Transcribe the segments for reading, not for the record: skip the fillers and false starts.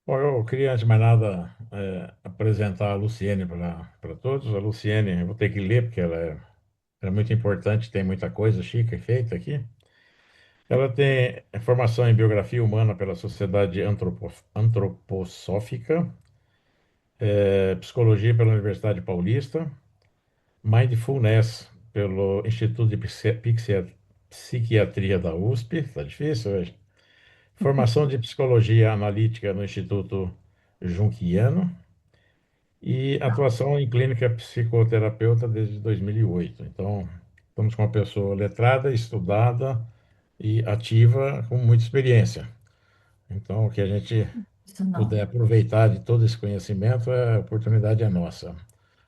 Bom, eu queria, antes de mais nada, apresentar a Luciene para todos. A Luciene, eu vou ter que ler, porque ela é muito importante, tem muita coisa chique feita aqui. Ela tem formação em biografia humana pela Sociedade Antroposófica, psicologia pela Universidade Paulista, mindfulness pelo Instituto de Psiquiatria da USP, tá difícil hoje. Formação de psicologia analítica no Instituto Junquiano e atuação em clínica psicoterapeuta desde 2008. Então, estamos com uma pessoa letrada, estudada e ativa, com muita experiência. Então, o que a gente Isso puder não. aproveitar de todo esse conhecimento, a oportunidade é nossa.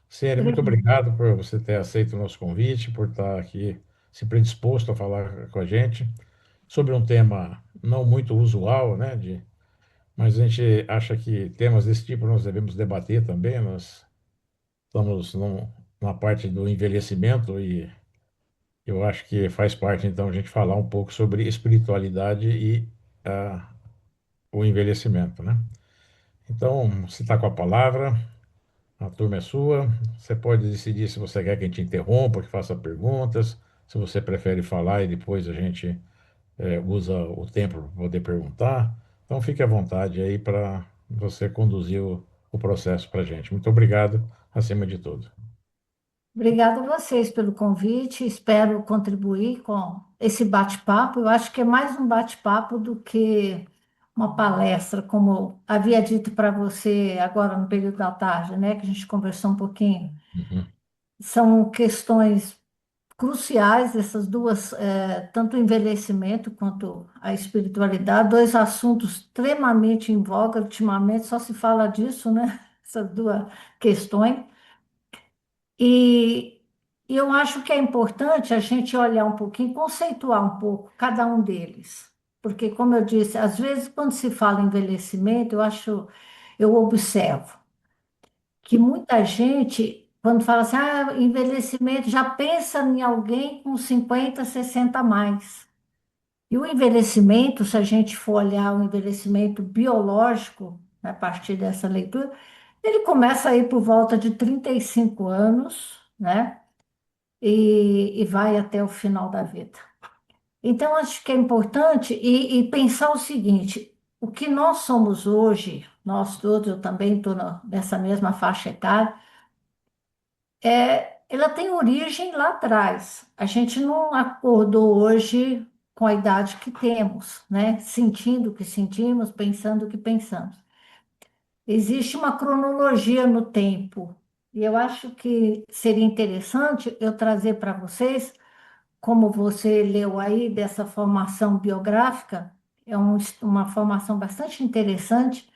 Sério, muito obrigado por você ter aceito o nosso convite, por estar aqui se predisposto a falar com a gente sobre um tema não muito usual, né? Mas a gente acha que temas desse tipo nós devemos debater também. Nós estamos numa parte do envelhecimento e eu acho que faz parte, então, a gente falar um pouco sobre espiritualidade e o envelhecimento, né? Então, você está com a palavra, a turma é sua. Você pode decidir se você quer que a gente interrompa, que faça perguntas, se você prefere falar e depois a gente usa o tempo para poder perguntar. Então, fique à vontade aí para você conduzir o processo para a gente. Muito obrigado, acima de tudo. Obrigada a vocês pelo convite. Espero contribuir com esse bate-papo. Eu acho que é mais um bate-papo do que uma palestra, como havia dito para você agora no período da tarde, né? Que a gente conversou um pouquinho. Uhum. São questões cruciais, essas duas, tanto o envelhecimento quanto a espiritualidade, dois assuntos extremamente em voga ultimamente, só se fala disso, né? Essas duas questões. E eu acho que é importante a gente olhar um pouquinho, conceituar um pouco cada um deles. Porque, como eu disse, às vezes quando se fala em envelhecimento, eu observo que muita gente, quando fala assim, envelhecimento, já pensa em alguém com 50, 60 a mais. E o envelhecimento, se a gente for olhar o envelhecimento biológico, a partir dessa leitura, ele começa aí por volta de 35 anos, né? E vai até o final da vida. Então, acho que é importante e pensar o seguinte: o que nós somos hoje, nós todos, eu também estou nessa mesma faixa etária, ela tem origem lá atrás. A gente não acordou hoje com a idade que temos, né? Sentindo o que sentimos, pensando o que pensamos. Existe uma cronologia no tempo. E eu acho que seria interessante eu trazer para vocês, como você leu aí dessa formação biográfica, uma formação bastante interessante,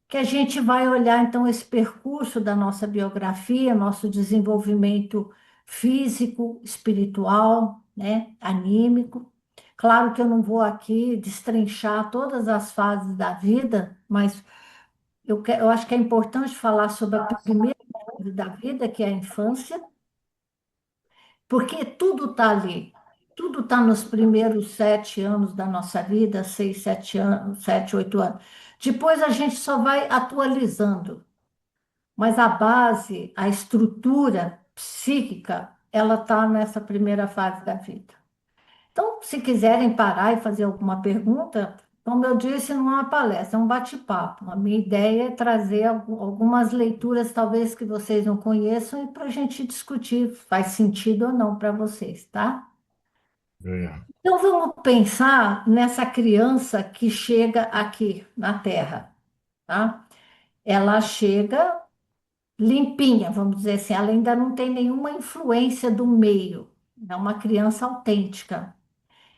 que a gente vai olhar então esse percurso da nossa biografia, nosso desenvolvimento físico, espiritual, né, anímico. Claro que eu não vou aqui destrinchar todas as fases da vida, mas eu acho que é importante falar sobre a primeira fase da vida, que é a infância, porque tudo está ali. Tudo está nos primeiros 7 anos da nossa vida, 6, 7 anos, 7, 8 anos. Depois a gente só vai atualizando, mas a base, a estrutura psíquica, ela está nessa primeira fase da vida. Então, se quiserem parar e fazer alguma pergunta, como eu disse, não é uma palestra, é um bate-papo. A minha ideia é trazer algumas leituras, talvez que vocês não conheçam, e para a gente discutir faz sentido ou não para vocês, tá? Obrigado. Então, vamos pensar nessa criança que chega aqui na Terra, tá? Ela chega limpinha, vamos dizer assim, ela ainda não tem nenhuma influência do meio, é uma criança autêntica.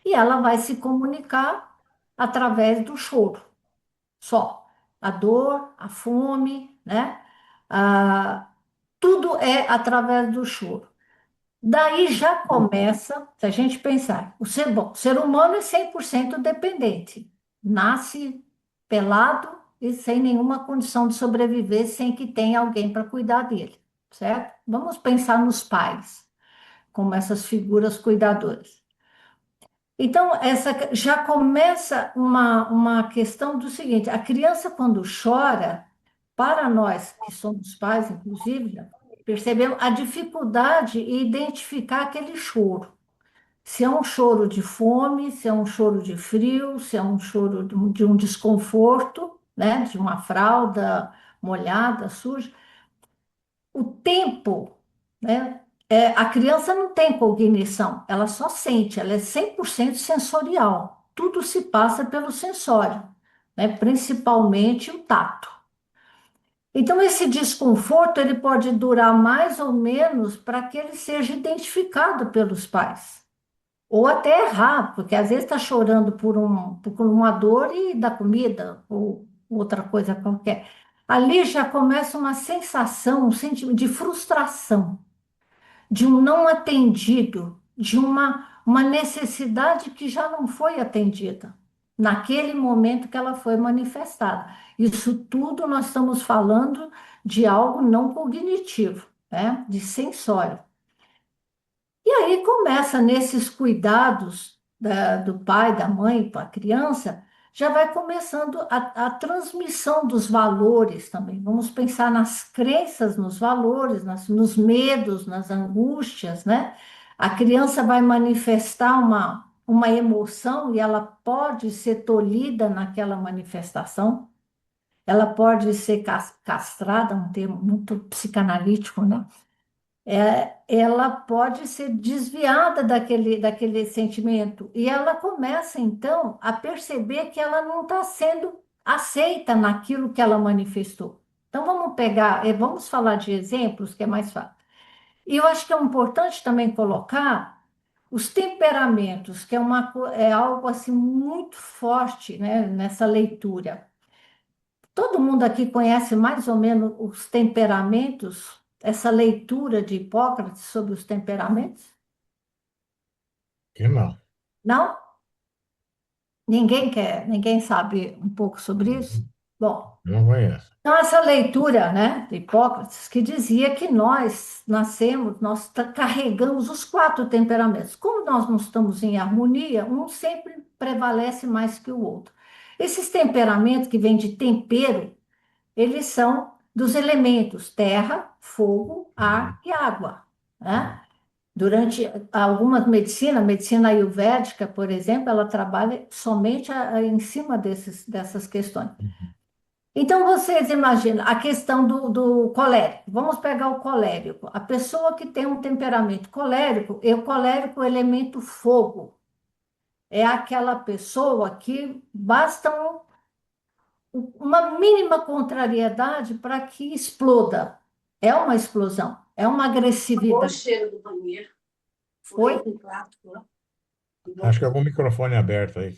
E ela vai se comunicar através do choro, só. A dor, a fome, né? Ah, tudo é através do choro. Daí já começa, se a gente pensar, o ser humano é 100% dependente. Nasce pelado e sem nenhuma condição de sobreviver, sem que tenha alguém para cuidar dele, certo? Vamos pensar nos pais, como essas figuras cuidadoras. Então, essa já começa uma questão do seguinte: a criança, quando chora, para nós que somos pais, inclusive, já percebemos a dificuldade em identificar aquele choro. Se é um choro de fome, se é um choro de frio, se é um choro de um desconforto, né, de uma fralda molhada, suja. O tempo, né? A criança não tem cognição, ela só sente, ela é 100% sensorial. Tudo se passa pelo sensório, né? Principalmente o tato. Então, esse desconforto ele pode durar mais ou menos para que ele seja identificado pelos pais. Ou até errar, porque às vezes está chorando por uma dor e da comida, ou outra coisa qualquer. Ali já começa uma sensação, um sentimento de frustração, de um não atendido, de uma necessidade que já não foi atendida, naquele momento que ela foi manifestada. Isso tudo nós estamos falando de algo não cognitivo, né? De sensório. E aí começa nesses cuidados do pai, da mãe para a criança, já vai começando a transmissão dos valores também. Vamos pensar nas crenças, nos valores, nos medos, nas angústias, né? A criança vai manifestar uma emoção e ela pode ser tolhida naquela manifestação, ela pode ser castrada, um termo muito psicanalítico, né? Ela pode ser desviada daquele sentimento e ela começa então a perceber que ela não está sendo aceita naquilo que ela manifestou. Então vamos pegar, vamos falar de exemplos que é mais fácil. E eu acho que é importante também colocar os temperamentos, que é algo assim muito forte, né, nessa leitura. Todo mundo aqui conhece mais ou menos os temperamentos, essa leitura de Hipócrates sobre os temperamentos? Que não. Não? Ninguém sabe um pouco sobre isso? Bom, Não conheço. então essa leitura, né, de Hipócrates, que dizia que nós nascemos, nós carregamos os quatro temperamentos. Como nós não estamos em harmonia, um sempre prevalece mais que o outro. Esses temperamentos que vêm de tempero, eles são dos elementos terra, fogo, Uhum. ar e água, né? Durante algumas medicinas, medicina ayurvédica, por exemplo, ela trabalha somente em cima dessas questões. Uhum. Então, vocês imaginam a questão do colérico. Vamos pegar o colérico. A pessoa que tem um temperamento colérico, o colérico é o elemento fogo. É aquela pessoa que basta uma mínima contrariedade para que exploda. É uma explosão, é uma O agressividade. cheiro do banheiro. Oi? Furei com o prato lá. Acho que é algum microfone aberto aí.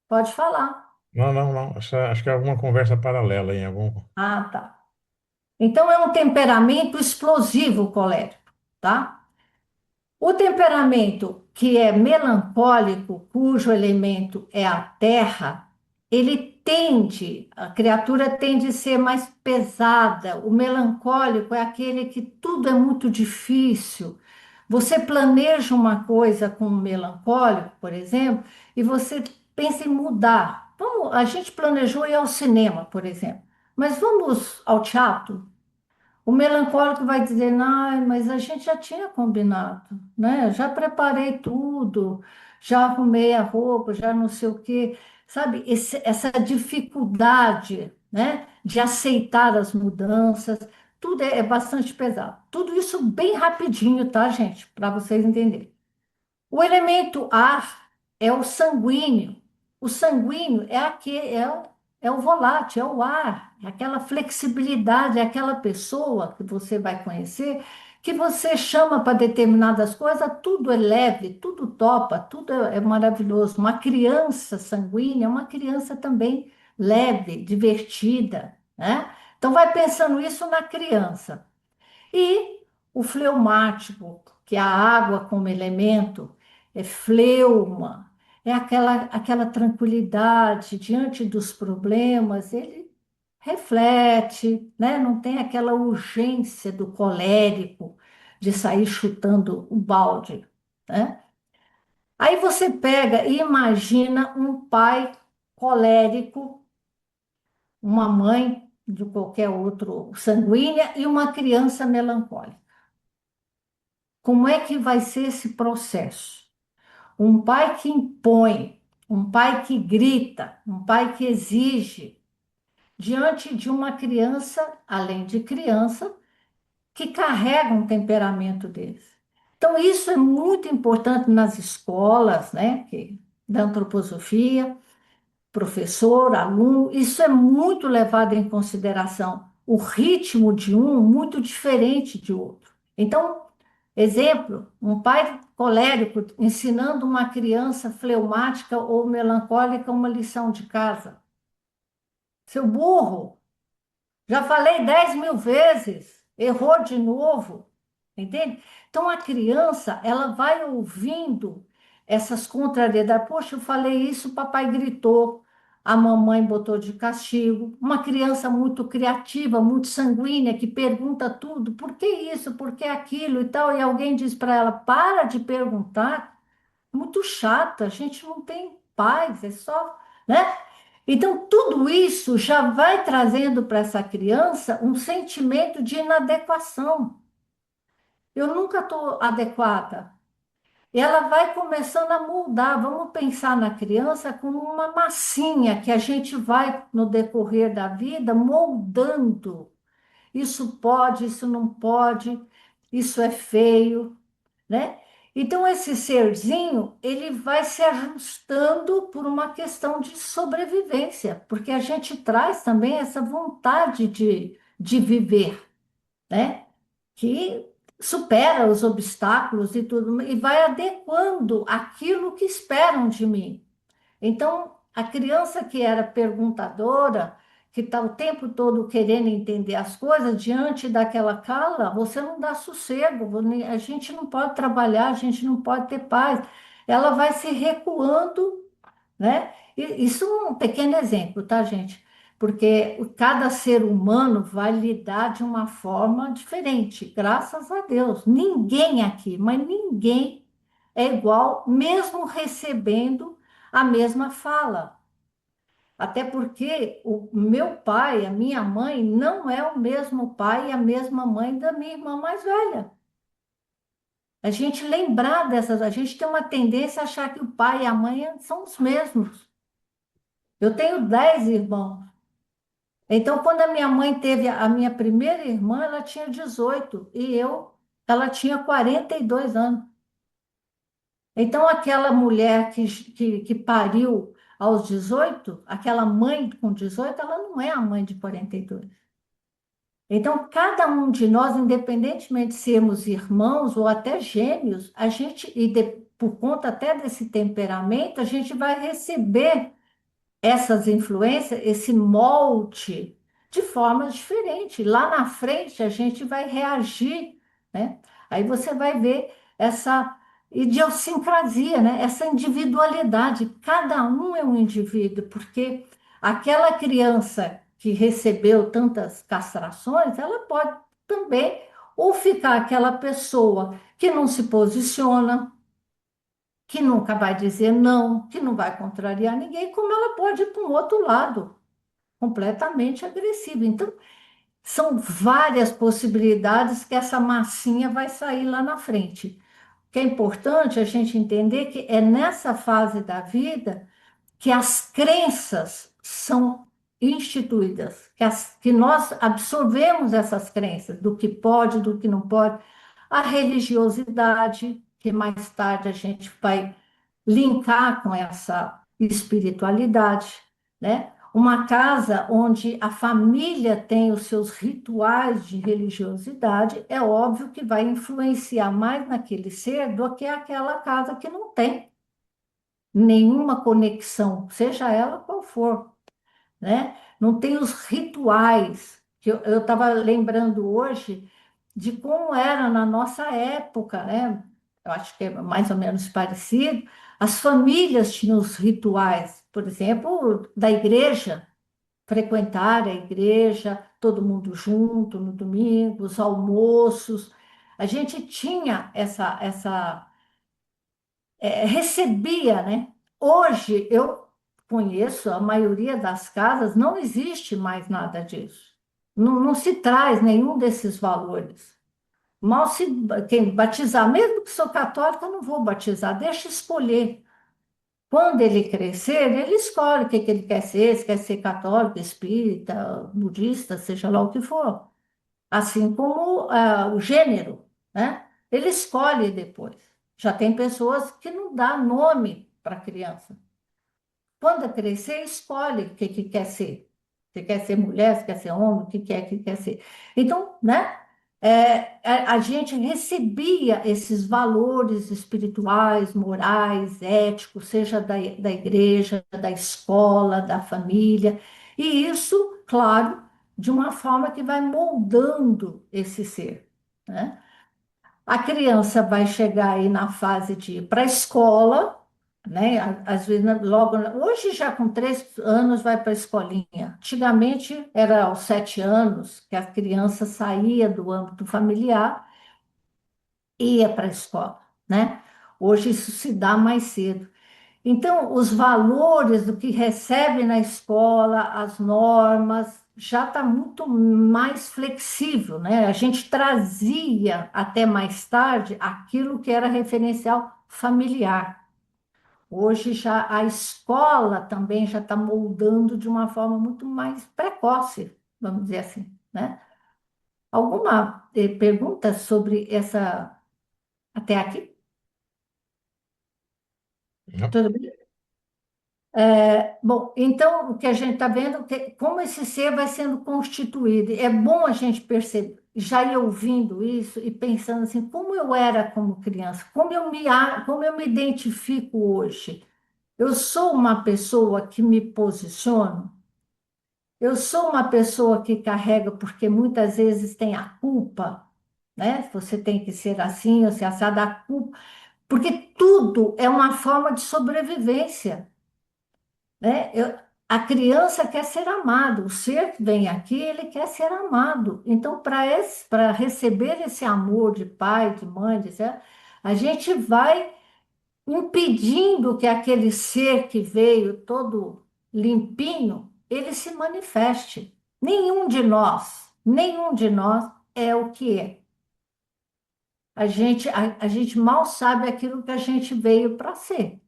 Pode falar. Não, não, não. Acho que é alguma conversa paralela em algum. Ah, tá. Então, é um temperamento explosivo, o colérico, tá? O temperamento que é melancólico, cujo elemento é a terra, a criatura tende a ser mais pesada. O melancólico é aquele que tudo é muito difícil. Você planeja uma coisa com o melancólico, por exemplo, e você pensa em mudar. A gente planejou ir ao cinema, por exemplo, mas vamos ao teatro? O melancólico vai dizer, ai, mas a gente já tinha combinado, né? Já preparei tudo, já arrumei a roupa, já não sei o quê. Sabe, essa dificuldade, né, de aceitar as mudanças, tudo é bastante pesado. Tudo isso bem rapidinho, tá, gente? Para vocês entenderem. O elemento ar é o sanguíneo. O sanguíneo é o volátil, é o ar, é aquela flexibilidade, é aquela pessoa que você vai conhecer, que você chama para determinadas coisas, tudo é leve, tudo topa, tudo é maravilhoso. Uma criança sanguínea é uma criança também leve, divertida, né? Então, vai pensando isso na criança. E o fleumático, que é a água como elemento, é fleuma, é aquela tranquilidade diante dos problemas, ele reflete, né? Não tem aquela urgência do colérico de sair chutando o balde, né? Aí você pega e imagina um pai colérico, uma mãe de qualquer outro sanguínea e uma criança melancólica. Como é que vai ser esse processo? Um pai que impõe, um pai que grita, um pai que exige, diante de uma criança, além de criança, que carrega um temperamento desse. Então, isso é muito importante nas escolas, né, da antroposofia, professor, aluno, isso é muito levado em consideração. O ritmo de um muito diferente de outro. Então, exemplo, um pai colérico ensinando uma criança fleumática ou melancólica uma lição de casa. Seu burro, já falei 10.000 vezes, errou de novo, entende? Então a criança, ela vai ouvindo essas contrariedades. Poxa, eu falei isso, o papai gritou, a mamãe botou de castigo. Uma criança muito criativa, muito sanguínea, que pergunta tudo, por que isso, por que aquilo e tal, e alguém diz para ela, para de perguntar, muito chata, a gente não tem paz, é só, né? Então, tudo isso já vai trazendo para essa criança um sentimento de inadequação. Eu nunca estou adequada. E ela vai começando a moldar. Vamos pensar na criança como uma massinha que a gente vai, no decorrer da vida, moldando. Isso pode, isso não pode, isso é feio, né? Então, esse serzinho, ele vai se ajustando por uma questão de sobrevivência, porque a gente traz também essa vontade de viver, né? Que supera os obstáculos e tudo, e vai adequando aquilo que esperam de mim. Então, a criança que era perguntadora, que está o tempo todo querendo entender as coisas, diante daquela cala, você não dá sossego, a gente não pode trabalhar, a gente não pode ter paz. Ela vai se recuando, né? E isso é um pequeno exemplo, tá, gente? Porque cada ser humano vai lidar de uma forma diferente, graças a Deus. Ninguém aqui, mas ninguém é igual, mesmo recebendo a mesma fala. Até porque o meu pai, a minha mãe, não é o mesmo pai e a mesma mãe da minha irmã mais velha. A gente lembrar dessas, a gente tem uma tendência a achar que o pai e a mãe são os mesmos. Eu tenho 10 irmãos. Então, quando a minha mãe teve a minha primeira irmã, ela tinha 18 e ela tinha 42 anos. Então, aquela mulher que pariu aos 18, aquela mãe com 18, ela não é a mãe de 42. Então, cada um de nós, independentemente de sermos irmãos ou até gêmeos, a gente, por conta até desse temperamento, a gente vai receber essas influências, esse molde, de forma diferente. Lá na frente, a gente vai reagir, né? Aí você vai ver essa idiosincrasia, né? Essa individualidade. Cada um é um indivíduo, porque aquela criança que recebeu tantas castrações, ela pode também ou ficar aquela pessoa que não se posiciona, que nunca vai dizer não, que não vai contrariar ninguém, como ela pode ir para um outro lado, completamente agressivo. Então, são várias possibilidades que essa massinha vai sair lá na frente. O que é importante a gente entender que é nessa fase da vida que as crenças são instituídas, que nós absorvemos essas crenças do que pode, do que não pode, a religiosidade, que mais tarde a gente vai linkar com essa espiritualidade, né? Uma casa onde a família tem os seus rituais de religiosidade, é óbvio que vai influenciar mais naquele ser do que aquela casa que não tem nenhuma conexão, seja ela qual for, né? Não tem os rituais, que eu estava lembrando hoje de como era na nossa época, né? Eu acho que é mais ou menos parecido. As famílias tinham os rituais, por exemplo, da igreja, frequentar a igreja, todo mundo junto no domingo, os almoços. A gente tinha recebia, né? Hoje eu conheço a maioria das casas, não existe mais nada disso. Não, não se traz nenhum desses valores. Mal se quem batizar, mesmo que sou católica, eu não vou batizar, deixa escolher. Quando ele crescer, ele escolhe o que que ele quer ser, se quer ser católico, espírita, budista, seja lá o que for. Assim como o gênero, né? Ele escolhe depois. Já tem pessoas que não dá nome para a criança. Quando crescer, escolhe o que, que quer ser. Se quer ser mulher, se quer ser homem, o que quer ser. Então, né? A gente recebia esses valores espirituais, morais, éticos, seja da igreja, da escola, da família, e isso, claro, de uma forma que vai moldando esse ser, né? A criança vai chegar aí na fase de ir para a escola, né? Às vezes, logo, hoje já com 3 anos vai para a escolinha. Antigamente era aos 7 anos que a criança saía do âmbito familiar e ia para a escola, né? Hoje isso se dá mais cedo. Então, os valores do que recebe na escola, as normas, já está muito mais flexível, né? A gente trazia até mais tarde aquilo que era referencial familiar. Hoje já a escola também já está moldando de uma forma muito mais precoce, vamos dizer assim, né? Alguma pergunta sobre essa até aqui? Não. Tudo bem? Bom, então o que a gente está vendo, como esse ser vai sendo constituído. É bom a gente perceber, já ir ouvindo isso e pensando assim, como eu era como criança, como eu me identifico hoje. Eu sou uma pessoa que me posiciono, eu sou uma pessoa que carrega, porque muitas vezes tem a culpa, né? Você tem que ser assim, ou se assar a culpa, porque tudo é uma forma de sobrevivência, né? A criança quer ser amado, o ser que vem aqui, ele quer ser amado. Então, para receber esse amor de pai, de mãe, a gente vai impedindo que aquele ser que veio todo limpinho, ele se manifeste. Nenhum de nós é o que é. A gente mal sabe aquilo que a gente veio para ser.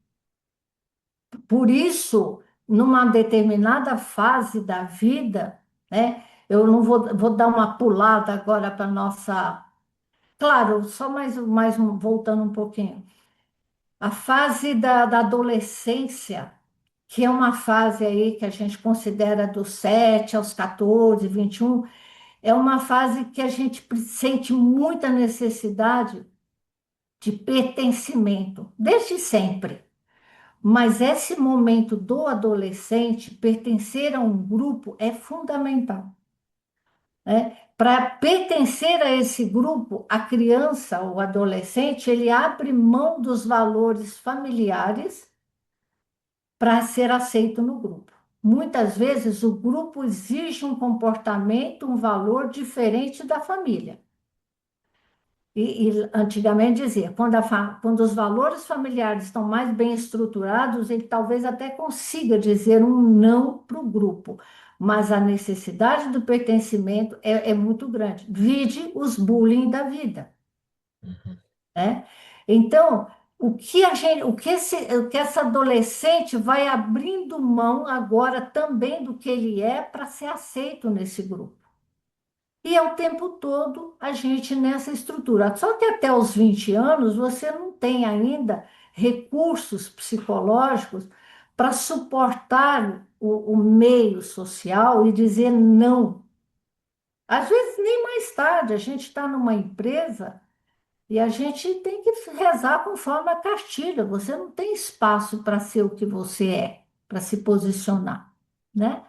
Por isso, numa determinada fase da vida, né, eu não vou dar uma pulada agora para nossa. Claro, só voltando um pouquinho. A fase da adolescência, que é uma fase aí que a gente considera dos 7 aos 14, 21, é uma fase que a gente sente muita necessidade de pertencimento, desde sempre. Mas esse momento do adolescente, pertencer a um grupo é fundamental, né? Para pertencer a esse grupo, a criança ou adolescente, ele abre mão dos valores familiares para ser aceito no grupo. Muitas vezes o grupo exige um comportamento, um valor diferente da família. E antigamente dizia, quando os valores familiares estão mais bem estruturados, ele talvez até consiga dizer um não para o grupo, mas a necessidade do pertencimento é muito grande. Vide os bullying da vida, né? Então, o que essa adolescente vai abrindo mão agora também do que ele é para ser aceito nesse grupo. E é o tempo todo a gente nessa estrutura. Só que até os 20 anos você não tem ainda recursos psicológicos para suportar o meio social e dizer não. Às vezes nem mais tarde, a gente está numa empresa e a gente tem que rezar conforme a cartilha. Você não tem espaço para ser o que você é, para se posicionar, né?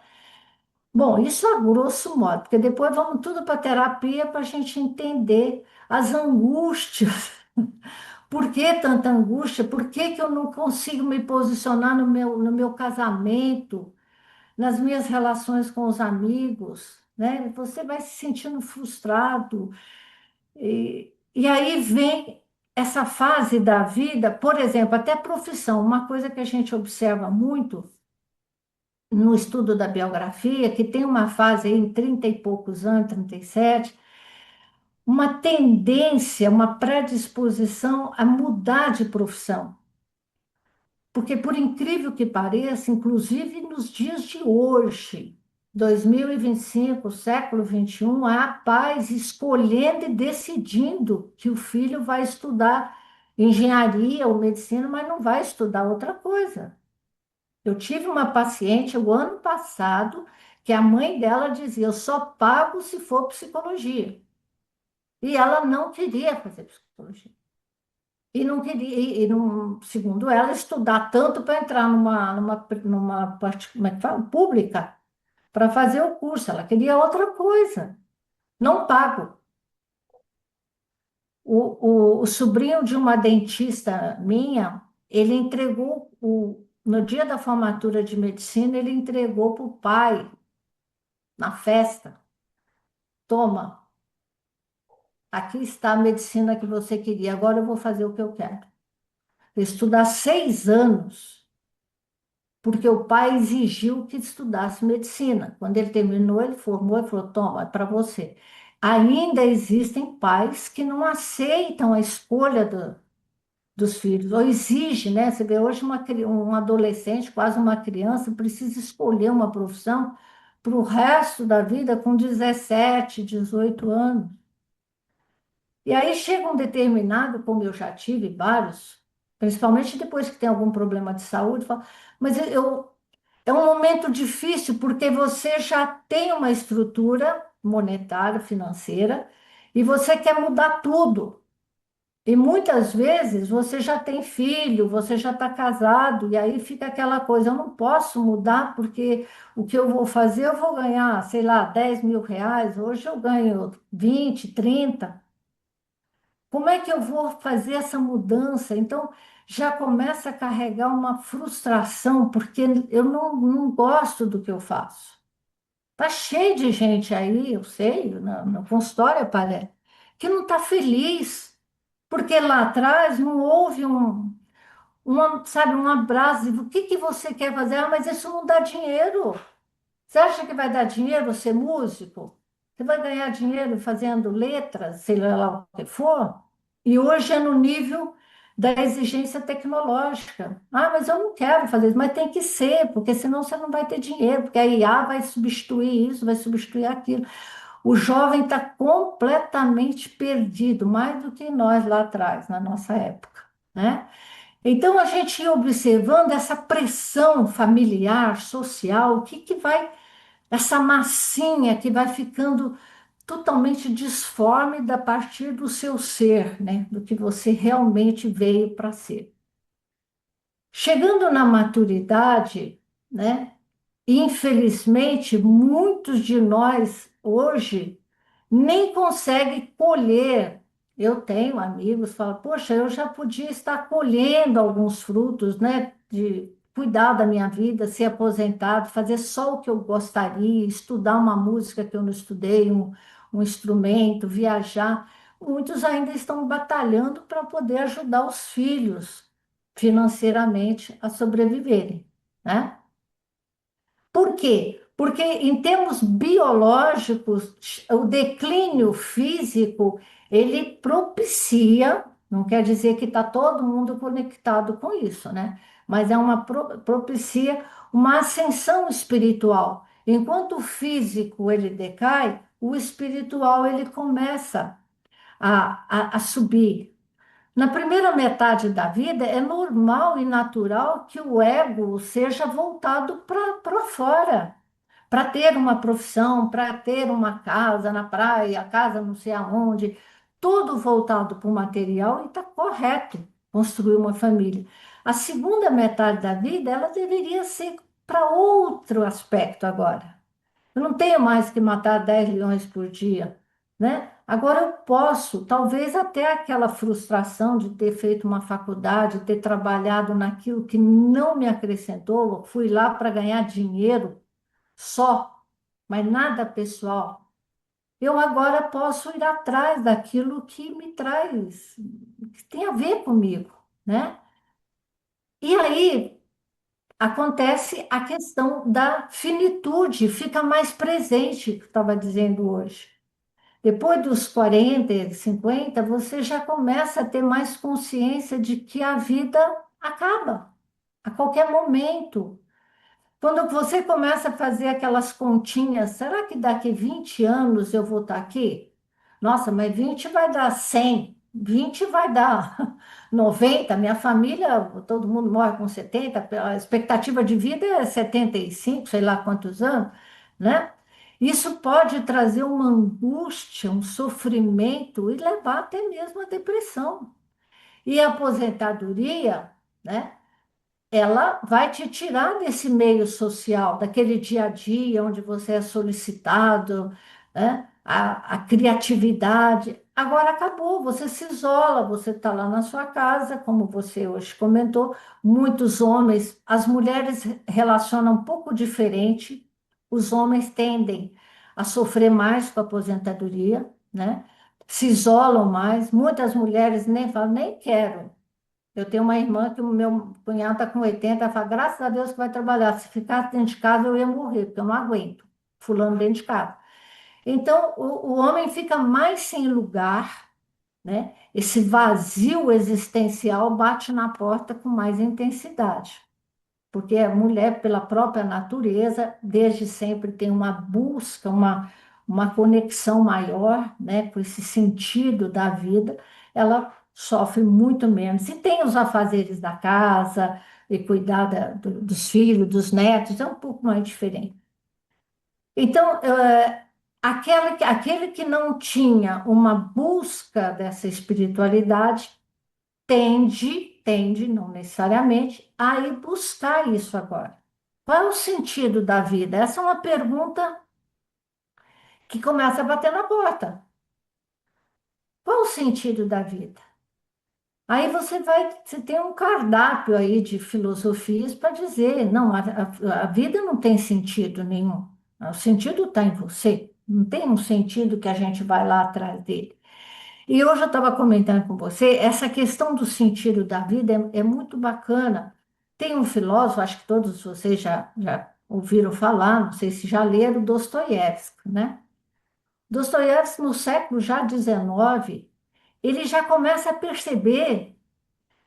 Bom, isso a grosso modo, porque depois vamos tudo para terapia para a gente entender as angústias. Por que tanta angústia? Por que que eu não consigo me posicionar no meu casamento, nas minhas relações com os amigos, né? Você vai se sentindo frustrado. E aí vem. essa fase da vida, por exemplo, até profissão, uma coisa que a gente observa muito no estudo da biografia, que tem uma fase aí em 30 e poucos anos, 37, uma tendência, uma predisposição a mudar de profissão. Porque, por incrível que pareça, inclusive nos dias de hoje, 2025, século XXI, há pais escolhendo e decidindo que o filho vai estudar engenharia ou medicina, mas não vai estudar outra coisa. Eu tive uma paciente o ano passado que a mãe dela dizia: eu só pago se for psicologia. E ela não queria fazer psicologia. E não queria, segundo ela, estudar tanto para entrar numa parte, como é que fala? Pública, para fazer o curso. Ela queria outra coisa, não pago. O sobrinho de uma dentista minha, ele entregou, no dia da formatura de medicina, ele entregou para o pai, na festa: toma, aqui está a medicina que você queria, agora eu vou fazer o que eu quero. Estudar 6 anos, porque o pai exigiu que estudasse medicina. Quando ele terminou, ele formou e falou: toma, é para você. Ainda existem pais que não aceitam a escolha dos filhos, ou exige, né? Você vê hoje um adolescente, quase uma criança, precisa escolher uma profissão para o resto da vida com 17, 18 anos. E aí chega um determinado, como eu já tive vários, principalmente depois que tem algum problema de saúde, fala: mas é um momento difícil porque você já tem uma estrutura monetária, financeira, e você quer mudar tudo. E muitas vezes você já tem filho, você já está casado, e aí fica aquela coisa: eu não posso mudar porque o que eu vou fazer, eu vou ganhar, sei lá, R$ 10.000, hoje eu ganho 20, 30. Como é que eu vou fazer essa mudança? Então, já começa a carregar uma frustração, porque eu não gosto do que eu faço. Tá cheio de gente aí, eu sei, no consultório, parece, que não está feliz, porque lá atrás não houve sabe, um abraço. O que que você quer fazer? Ah, mas isso não dá dinheiro. Você acha que vai dar dinheiro ser músico? Você vai ganhar dinheiro fazendo letras, sei lá o que for? E hoje é no nível da exigência tecnológica. Ah, mas eu não quero fazer isso, mas tem que ser, porque senão você não vai ter dinheiro, porque a IA vai substituir isso, vai substituir aquilo. O jovem está completamente perdido, mais do que nós lá atrás, na nossa época, né? Então, a gente ia observando essa pressão familiar, social, o que que vai, essa massinha que vai ficando totalmente disforme a partir do seu ser, né? Do que você realmente veio para ser. Chegando na maturidade, né? Infelizmente, muitos de nós hoje nem conseguem colher. Eu tenho amigos que falam: poxa, eu já podia estar colhendo alguns frutos, né? De cuidar da minha vida, ser aposentado, fazer só o que eu gostaria, estudar uma música que eu não estudei, um instrumento, viajar. Muitos ainda estão batalhando para poder ajudar os filhos financeiramente a sobreviverem, né? Por quê? Porque, em termos biológicos, o declínio físico, ele propicia, não quer dizer que está todo mundo conectado com isso, né? Mas propicia uma ascensão espiritual. Enquanto o físico ele decai, o espiritual ele começa a subir. Na primeira metade da vida, é normal e natural que o ego seja voltado para fora, para ter uma profissão, para ter uma casa na praia, casa não sei aonde, tudo voltado para o material, e está correto construir uma família. A segunda metade da vida, ela deveria ser para outro aspecto agora. Eu não tenho mais que matar 10 leões por dia, né? Agora eu posso, talvez até aquela frustração de ter feito uma faculdade, ter trabalhado naquilo que não me acrescentou, fui lá para ganhar dinheiro só, mas nada pessoal. eu agora posso ir atrás daquilo que me traz, que tem a ver comigo, né? E aí acontece a questão da finitude, fica mais presente, que eu estava dizendo hoje. Depois dos 40, 50, você já começa a ter mais consciência de que a vida acaba a qualquer momento. Quando você começa a fazer aquelas continhas, será que daqui 20 anos eu vou estar aqui? Nossa, mas 20 vai dar 100, 20 vai dar 90. Minha família, todo mundo morre com 70, a expectativa de vida é 75, sei lá quantos anos, né? Isso pode trazer uma angústia, um sofrimento e levar até mesmo à depressão. E a aposentadoria, né? Ela vai te tirar desse meio social, daquele dia a dia onde você é solicitado, né? A criatividade. Agora acabou, você se isola, você está lá na sua casa, como você hoje comentou, muitos homens, as mulheres relacionam um pouco diferente, os homens tendem a sofrer mais com a aposentadoria, né? Se isolam mais, muitas mulheres nem falam, nem quero. Eu tenho uma irmã que o meu cunhado está com 80, ela fala, graças a Deus que vai trabalhar. Se ficasse dentro de casa, eu ia morrer, porque eu não aguento fulano dentro de casa. Então, o homem fica mais sem lugar, né? Esse vazio existencial bate na porta com mais intensidade porque a mulher, pela própria natureza, desde sempre tem uma busca, uma conexão maior, né, com esse sentido da vida, ela sofre muito menos. E tem os afazeres da casa, e cuidar dos filhos, dos netos, é um pouco mais diferente. Então, aquele que não tinha uma busca dessa espiritualidade, tende, não necessariamente, a ir buscar isso agora. Qual é o sentido da vida? Essa é uma pergunta que começa a bater na porta. Qual é o sentido da vida? Aí você tem um cardápio aí de filosofias para dizer, não, a vida não tem sentido nenhum. O sentido está em você. Não tem um sentido que a gente vai lá atrás dele. E hoje eu estava comentando com você, essa questão do sentido da vida é muito bacana. Tem um filósofo, acho que todos vocês já ouviram falar, não sei se já leram, Dostoiévski, né? Dostoiévski, no século já XIX, ele já começa a perceber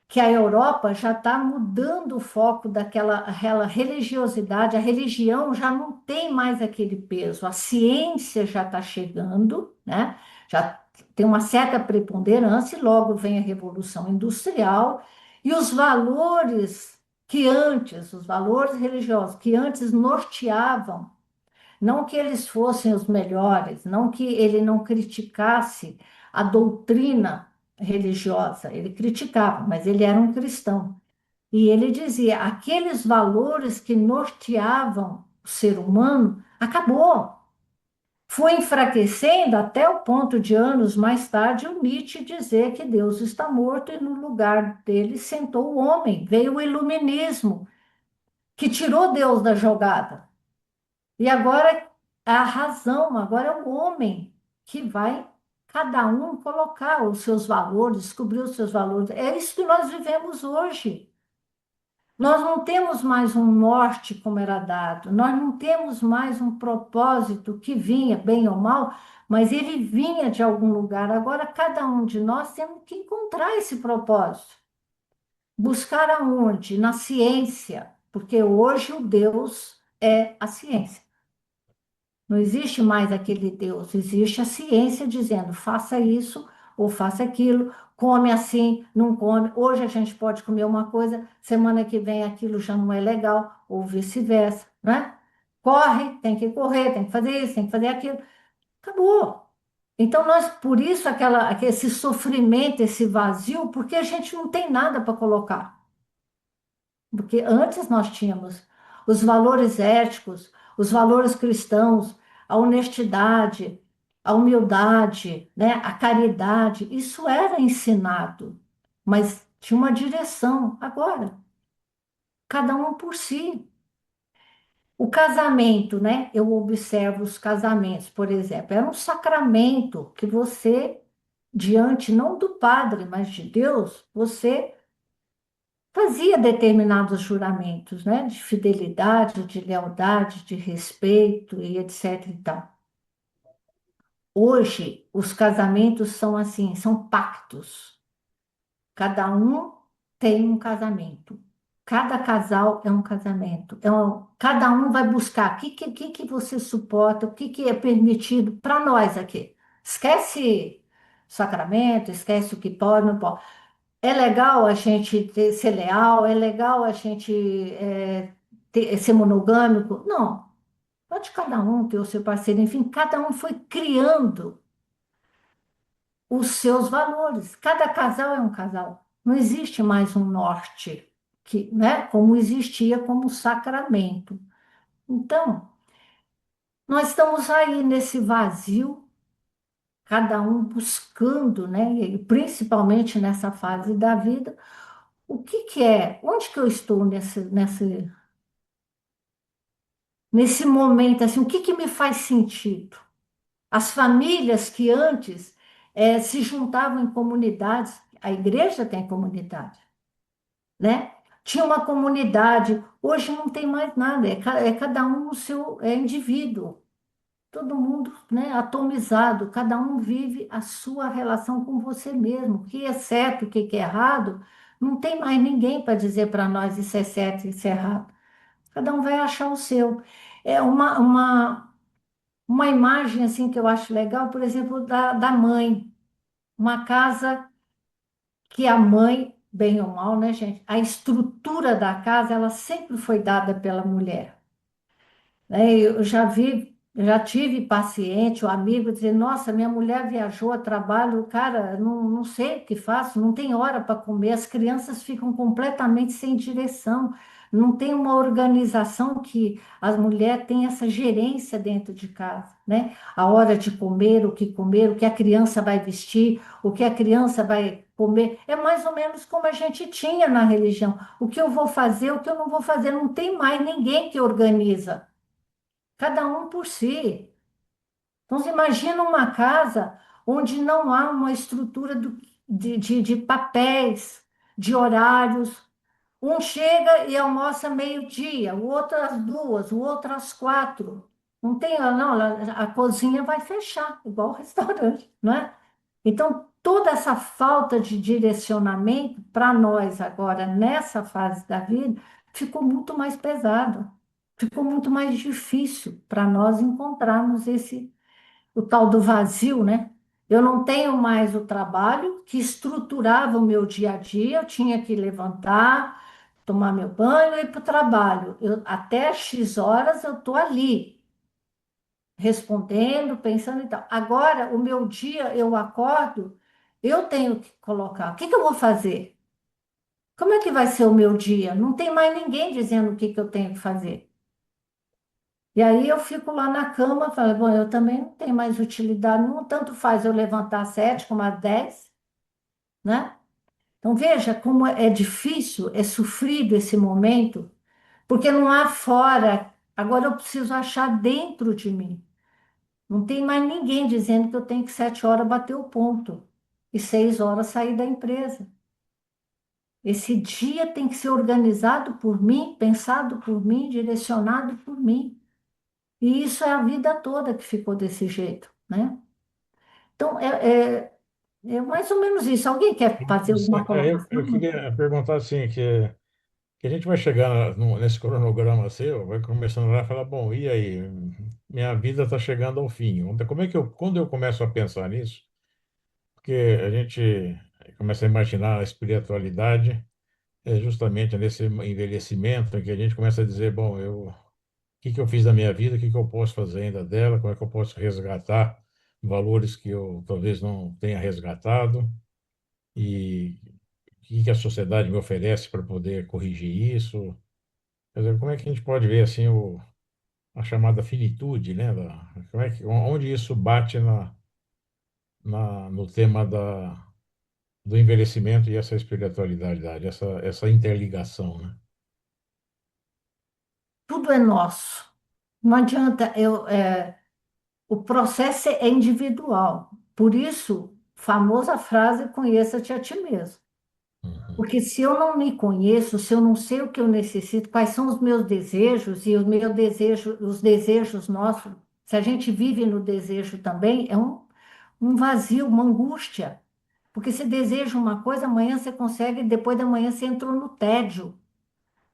que a Europa já está mudando o foco aquela religiosidade, a religião já não tem mais aquele peso, a ciência já está chegando, né? Já tem uma certa preponderância, e logo vem a Revolução Industrial, e os valores religiosos que antes norteavam, não que eles fossem os melhores, não que ele não criticasse a doutrina religiosa, ele criticava, mas ele era um cristão. E ele dizia, aqueles valores que norteavam o ser humano, acabou. Foi enfraquecendo até o ponto de anos mais tarde o Nietzsche dizer que Deus está morto e no lugar dele sentou o homem. Veio o iluminismo, que tirou Deus da jogada. E agora é a razão, agora é o homem que vai, cada um, colocar os seus valores, descobrir os seus valores. É isso que nós vivemos hoje. Nós não temos mais um norte como era dado, nós não temos mais um propósito que vinha, bem ou mal, mas ele vinha de algum lugar. Agora, cada um de nós temos que encontrar esse propósito. Buscar aonde? Na ciência, porque hoje o Deus é a ciência. Não existe mais aquele Deus, existe a ciência dizendo faça isso ou faça aquilo, come assim, não come. Hoje a gente pode comer uma coisa, semana que vem aquilo já não é legal, ou vice-versa, né? Corre, tem que correr, tem que fazer isso, tem que fazer aquilo. Acabou. Então, por isso, esse sofrimento, esse vazio, porque a gente não tem nada para colocar. Porque antes nós tínhamos os valores éticos, os valores cristãos, a honestidade, a humildade, né, a caridade, isso era ensinado, mas tinha uma direção. Agora, cada um por si. O casamento, né? Eu observo os casamentos, por exemplo, era um sacramento que você, diante não do padre, mas de Deus, você fazia determinados juramentos, né? De fidelidade, de lealdade, de respeito e etc e tal. Hoje, os casamentos são assim, são pactos. Cada um tem um casamento. Cada casal é um casamento. Cada um vai buscar o que você suporta, o que é permitido para nós aqui. Esquece sacramento, esquece o que pode, não pode. É legal a gente ser leal, é legal a gente ser monogâmico. Não, pode cada um ter o seu parceiro. Enfim, cada um foi criando os seus valores. Cada casal é um casal. Não existe mais um norte, que, né, como existia como sacramento. Então, nós estamos aí nesse vazio, cada um buscando, né, e principalmente nessa fase da vida, o que que é, onde que eu estou nesse momento, assim, o que que me faz sentido? As famílias que antes se juntavam em comunidades, a igreja tem comunidade, né? Tinha uma comunidade, hoje não tem mais nada, é cada um o seu indivíduo, todo mundo, né, atomizado, cada um vive a sua relação com você mesmo, o que é certo, o que é errado, não tem mais ninguém para dizer para nós isso é certo, isso é errado. Cada um vai achar o seu. É uma imagem assim que eu acho legal, por exemplo, da mãe, uma casa que a mãe, bem ou mal, né, gente? A estrutura da casa, ela sempre foi dada pela mulher, né? Eu já tive paciente ou amigo dizer, nossa, minha mulher viajou a trabalho, cara, não sei o que faço, não tem hora para comer, as crianças ficam completamente sem direção, não tem uma organização que as mulheres têm essa gerência dentro de casa, né? A hora de comer, o que a criança vai vestir, o que a criança vai comer, é mais ou menos como a gente tinha na religião. O que eu vou fazer, o que eu não vou fazer, não tem mais ninguém que organiza. Cada um por si. Então, você imagina uma casa onde não há uma estrutura de papéis, de horários. Um chega e almoça meio-dia, o outro às 2, o outro às 4. Não tem, não, a cozinha vai fechar, igual o restaurante, não é? Então, toda essa falta de direcionamento para nós agora, nessa fase da vida, ficou muito mais pesado, ficou muito mais difícil para nós encontrarmos o tal do vazio, né? Eu não tenho mais o trabalho que estruturava o meu dia a dia, eu tinha que levantar, tomar meu banho e ir para o trabalho. Até X horas eu estou ali, respondendo, pensando e tal. Agora, o meu dia, eu acordo, eu tenho que colocar, o que que eu vou fazer? Como é que vai ser o meu dia? Não tem mais ninguém dizendo o que que eu tenho que fazer. E aí eu fico lá na cama, falo, bom, eu também não tenho mais utilidade nenhuma, tanto faz eu levantar às 7 como às 10, né? Então veja como é difícil, é sofrido esse momento, porque não há fora, agora eu preciso achar dentro de mim. Não tem mais ninguém dizendo que eu tenho que 7 horas bater o ponto e 6 horas sair da empresa. Esse dia tem que ser organizado por mim, pensado por mim, direcionado por mim. E isso é a vida toda que ficou desse jeito, né? Então, é mais ou menos isso. Alguém quer fazer alguma Eu colocação? queria perguntar assim, que a gente vai chegar nesse cronograma seu, vai começando lá e falar, bom, e aí? Minha vida está chegando ao fim. Como é que quando eu começo a pensar nisso, porque a gente começa a imaginar a espiritualidade é justamente nesse envelhecimento em que a gente começa a dizer, bom, o que que eu fiz da minha vida, o que que eu posso fazer ainda dela, como é que eu posso resgatar valores que eu talvez não tenha resgatado e o que que a sociedade me oferece para poder corrigir isso. Quer dizer, como é que a gente pode ver assim a chamada finitude, né? Como é onde isso bate no tema do envelhecimento e essa espiritualidade, essa interligação, né? Tudo é nosso. Não adianta, o processo é individual. Por isso, famosa frase, conheça-te a ti mesmo. Uhum. Porque se eu não me conheço, se eu não sei o que eu necessito, quais são os meus desejos e os desejos nossos, se a gente vive no desejo também, é um vazio, uma angústia. Porque você deseja uma coisa, amanhã você consegue, depois da manhã você entrou no tédio.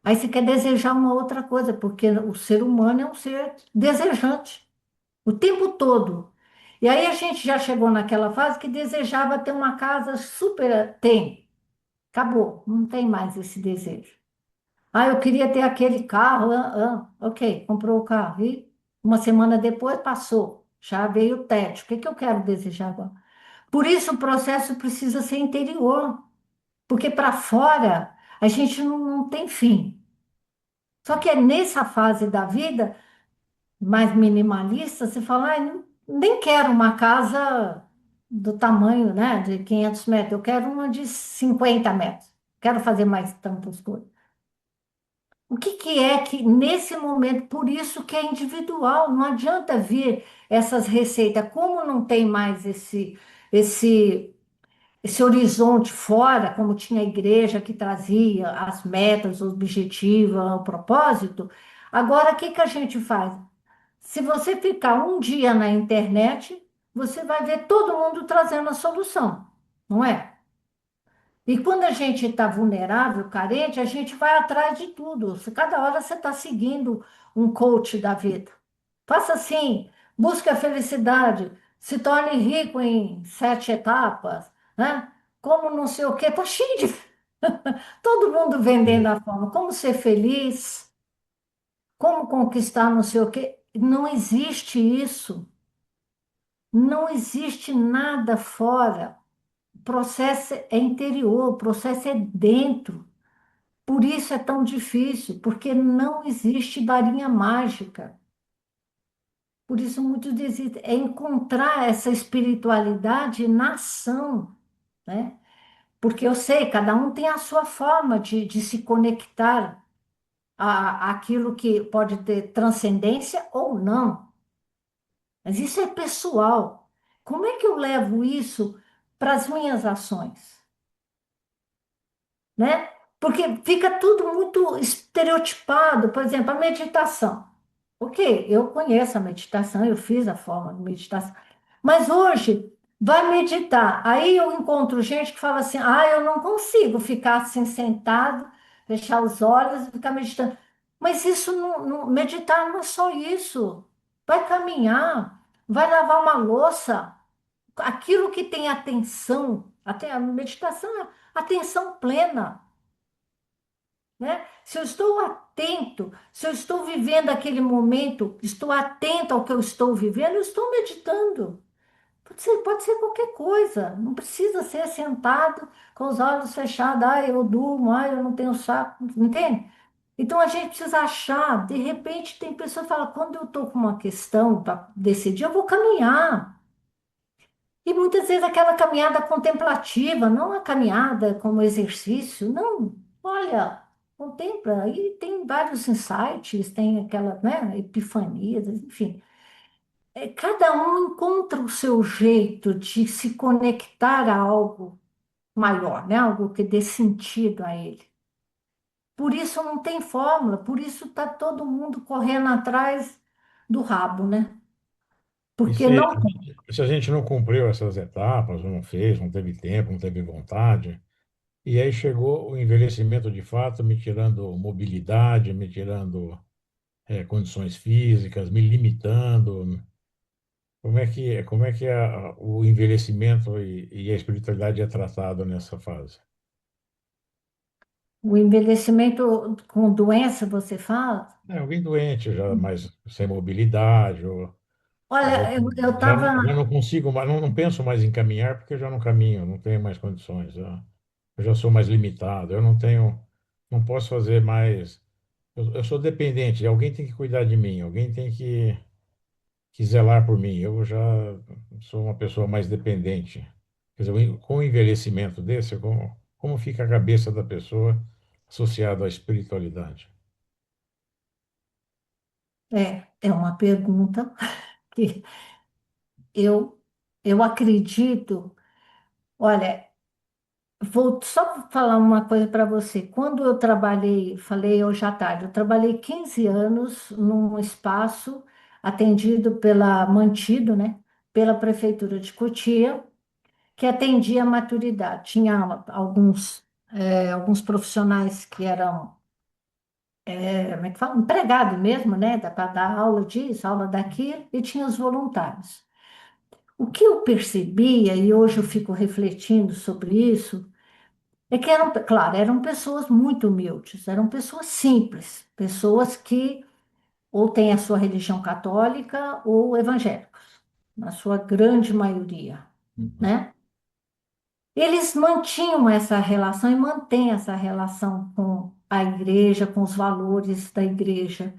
Aí você quer desejar uma outra coisa, porque o ser humano é um ser desejante o tempo todo. E aí a gente já chegou naquela fase que desejava ter uma casa super. Tem, acabou, não tem mais esse desejo. Ah, eu queria ter aquele carro, ok, comprou o carro. E uma semana depois passou, já veio o tédio. O que que eu quero desejar agora? Por isso o processo precisa ser interior, porque para fora a gente não tem fim. Só que é nessa fase da vida mais minimalista, você fala, nem quero uma casa do tamanho, né, de 500 metros, eu quero uma de 50 metros, quero fazer mais tantas coisas. O que que é que, nesse momento, por isso que é individual, não adianta vir essas receitas, como não tem mais esse, esse horizonte fora, como tinha a igreja que trazia as metas, os objetivos, o propósito, agora o que que a gente faz? Se você ficar um dia na internet, você vai ver todo mundo trazendo a solução, não é? E quando a gente está vulnerável, carente, a gente vai atrás de tudo. Cada hora você está seguindo um coach da vida. Faça assim, busque a felicidade, se torne rico em 7 etapas, né? Como não sei o quê. Poxa, todo mundo vendendo E a forma. Como ser feliz, como conquistar não sei o quê. Não existe isso. Não existe nada fora. O processo é interior, o processo é dentro. Por isso é tão difícil, porque não existe varinha mágica. Por isso muitos dizem, é encontrar essa espiritualidade na ação, né? Porque eu sei, cada um tem a sua forma de se conectar àquilo que pode ter transcendência ou não. Mas isso é pessoal. Como é que eu levo isso para as minhas ações? Né? Porque fica tudo muito estereotipado. Por exemplo, a meditação. Ok, eu conheço a meditação, eu fiz a forma de meditação. Mas hoje, vai meditar. Aí eu encontro gente que fala assim: ah, eu não consigo ficar assim sentado, fechar os olhos e ficar meditando. Mas isso meditar não é só isso. Vai caminhar, vai lavar uma louça. Aquilo que tem atenção, até a meditação é atenção plena, né? Se eu estou atento, se eu estou vivendo aquele momento, estou atento ao que eu estou vivendo, eu estou meditando. Pode ser qualquer coisa, não precisa ser sentado com os olhos fechados, ah, eu durmo, ah, eu não tenho saco, entende? Então a gente precisa achar, de repente tem pessoa que fala, quando eu estou com uma questão para decidir, eu vou caminhar. E muitas vezes aquela caminhada contemplativa, não a caminhada como exercício, não. Olha, contempla, aí tem vários insights, tem aquela, né, epifanias, enfim. Cada um encontra o seu jeito de se conectar a algo maior, né, algo que dê sentido a ele. Por isso não tem fórmula, por isso está todo mundo correndo atrás do rabo, né? e Porque se, não. se a gente não cumpriu essas etapas, ou não fez, não teve tempo, não teve vontade, e aí chegou o envelhecimento de fato, me tirando mobilidade, me tirando condições físicas, me limitando. Como é que o envelhecimento e a espiritualidade é tratado nessa fase? O envelhecimento com doença, você fala? Alguém doente, já mais sem mobilidade, ou Olha, eu já estava. não consigo mais, não penso mais em caminhar porque eu já não caminho, não tenho mais condições, eu já sou mais limitado, eu não tenho, não posso fazer mais. Eu sou dependente, alguém tem que cuidar de mim, alguém tem que zelar por mim. Eu já sou uma pessoa mais dependente. Quer dizer, com o envelhecimento desse, como fica a cabeça da pessoa associada à espiritualidade? é uma pergunta que eu, eu acredito. Olha, vou só falar uma coisa para você. Quando eu trabalhei, falei hoje à tarde, eu trabalhei 15 anos num espaço atendido pela Mantido, né? Pela Prefeitura de Cotia, que atendia a maturidade. Tinha alguns profissionais que eram, como é que fala? Empregado mesmo, né? Para dar aula disso, aula daquilo, e tinha os voluntários. O que eu percebia, e hoje eu fico refletindo sobre isso, é que eram, claro, eram pessoas muito humildes, eram pessoas simples, pessoas que ou têm a sua religião católica ou evangélicos, na sua grande maioria, Uhum. né? Eles mantinham essa relação e mantêm essa relação com a igreja, com os valores da igreja.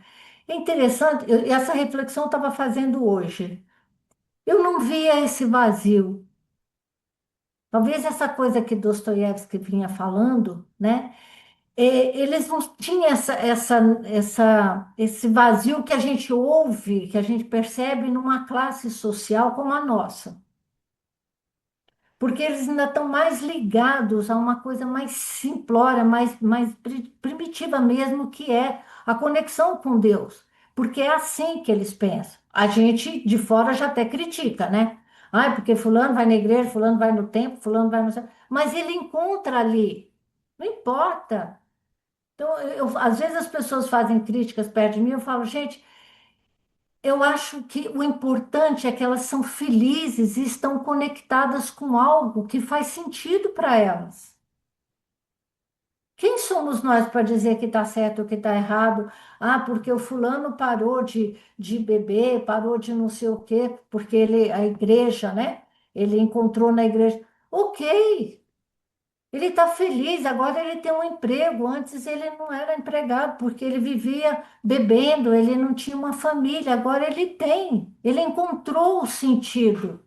É interessante, essa reflexão eu estava fazendo hoje. Eu não via esse vazio. Talvez essa coisa que Dostoiévski vinha falando, né? Eles não tinham esse vazio que a gente ouve, que a gente percebe numa classe social como a nossa. Porque eles ainda estão mais ligados a uma coisa mais simplória, mais primitiva mesmo, que é a conexão com Deus. Porque é assim que eles pensam. A gente de fora já até critica, né? Ah, porque fulano vai na igreja, fulano vai no templo, fulano vai no... Mas ele encontra ali. Não importa. Então, às vezes as pessoas fazem críticas perto de mim, eu falo, gente, eu acho que o importante é que elas são felizes e estão conectadas com algo que faz sentido para elas. Quem somos nós para dizer que está certo ou que está errado? Ah, porque o fulano parou de beber, parou de não sei o quê, porque a igreja, né? Ele encontrou na igreja. Ok, ele está feliz, agora ele tem um emprego. Antes ele não era empregado, porque ele vivia bebendo, ele não tinha uma família. Agora ele tem, ele encontrou o sentido.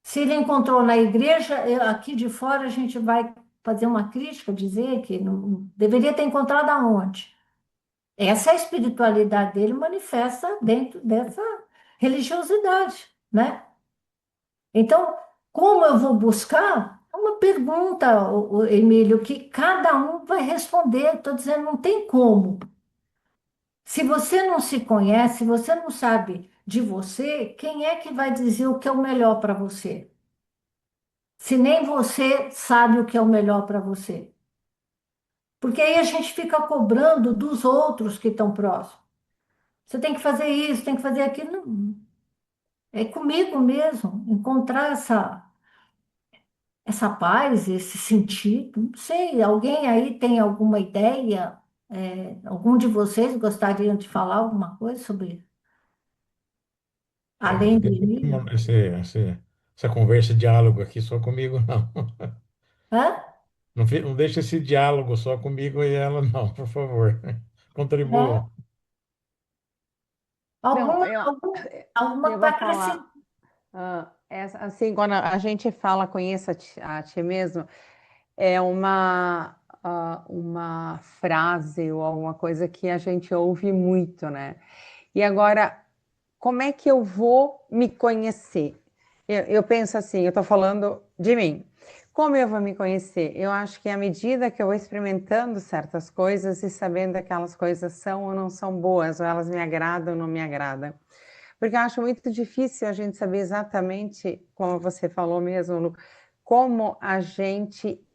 Se ele encontrou na igreja, aqui de fora a gente vai fazer uma crítica, dizer que não deveria ter encontrado aonde. Essa é a espiritualidade dele manifesta dentro dessa religiosidade, né? Então, como eu vou buscar? É uma pergunta, Emílio, que cada um vai responder. Estou dizendo, não tem como. Se você não se conhece, se você não sabe de você, quem é que vai dizer o que é o melhor para você? Se nem você sabe o que é o melhor para você. Porque aí a gente fica cobrando dos outros que estão próximos. Você tem que fazer isso, tem que fazer aquilo. Não, é comigo mesmo, encontrar essa paz, esse sentido. Não sei, alguém aí tem alguma ideia? Algum de vocês gostariam de falar alguma coisa sobre, além do Emílio? Essa conversa, diálogo aqui só comigo, não. Hã? Não deixe esse diálogo só comigo e ela, não, por favor. É? Contribua. Não, Alguma eu para vou falar. acrescentar? Assim, quando a gente fala conheça a ti mesmo, é uma frase ou alguma coisa que a gente ouve muito, né? E agora, como é que eu vou me conhecer? Eu penso assim, eu estou falando de mim. Como eu vou me conhecer? Eu acho que à medida que eu vou experimentando certas coisas e sabendo que aquelas coisas são ou não são boas, ou elas me agradam ou não me agradam. Porque eu acho muito difícil a gente saber exatamente, como você falou mesmo, Lu, como a gente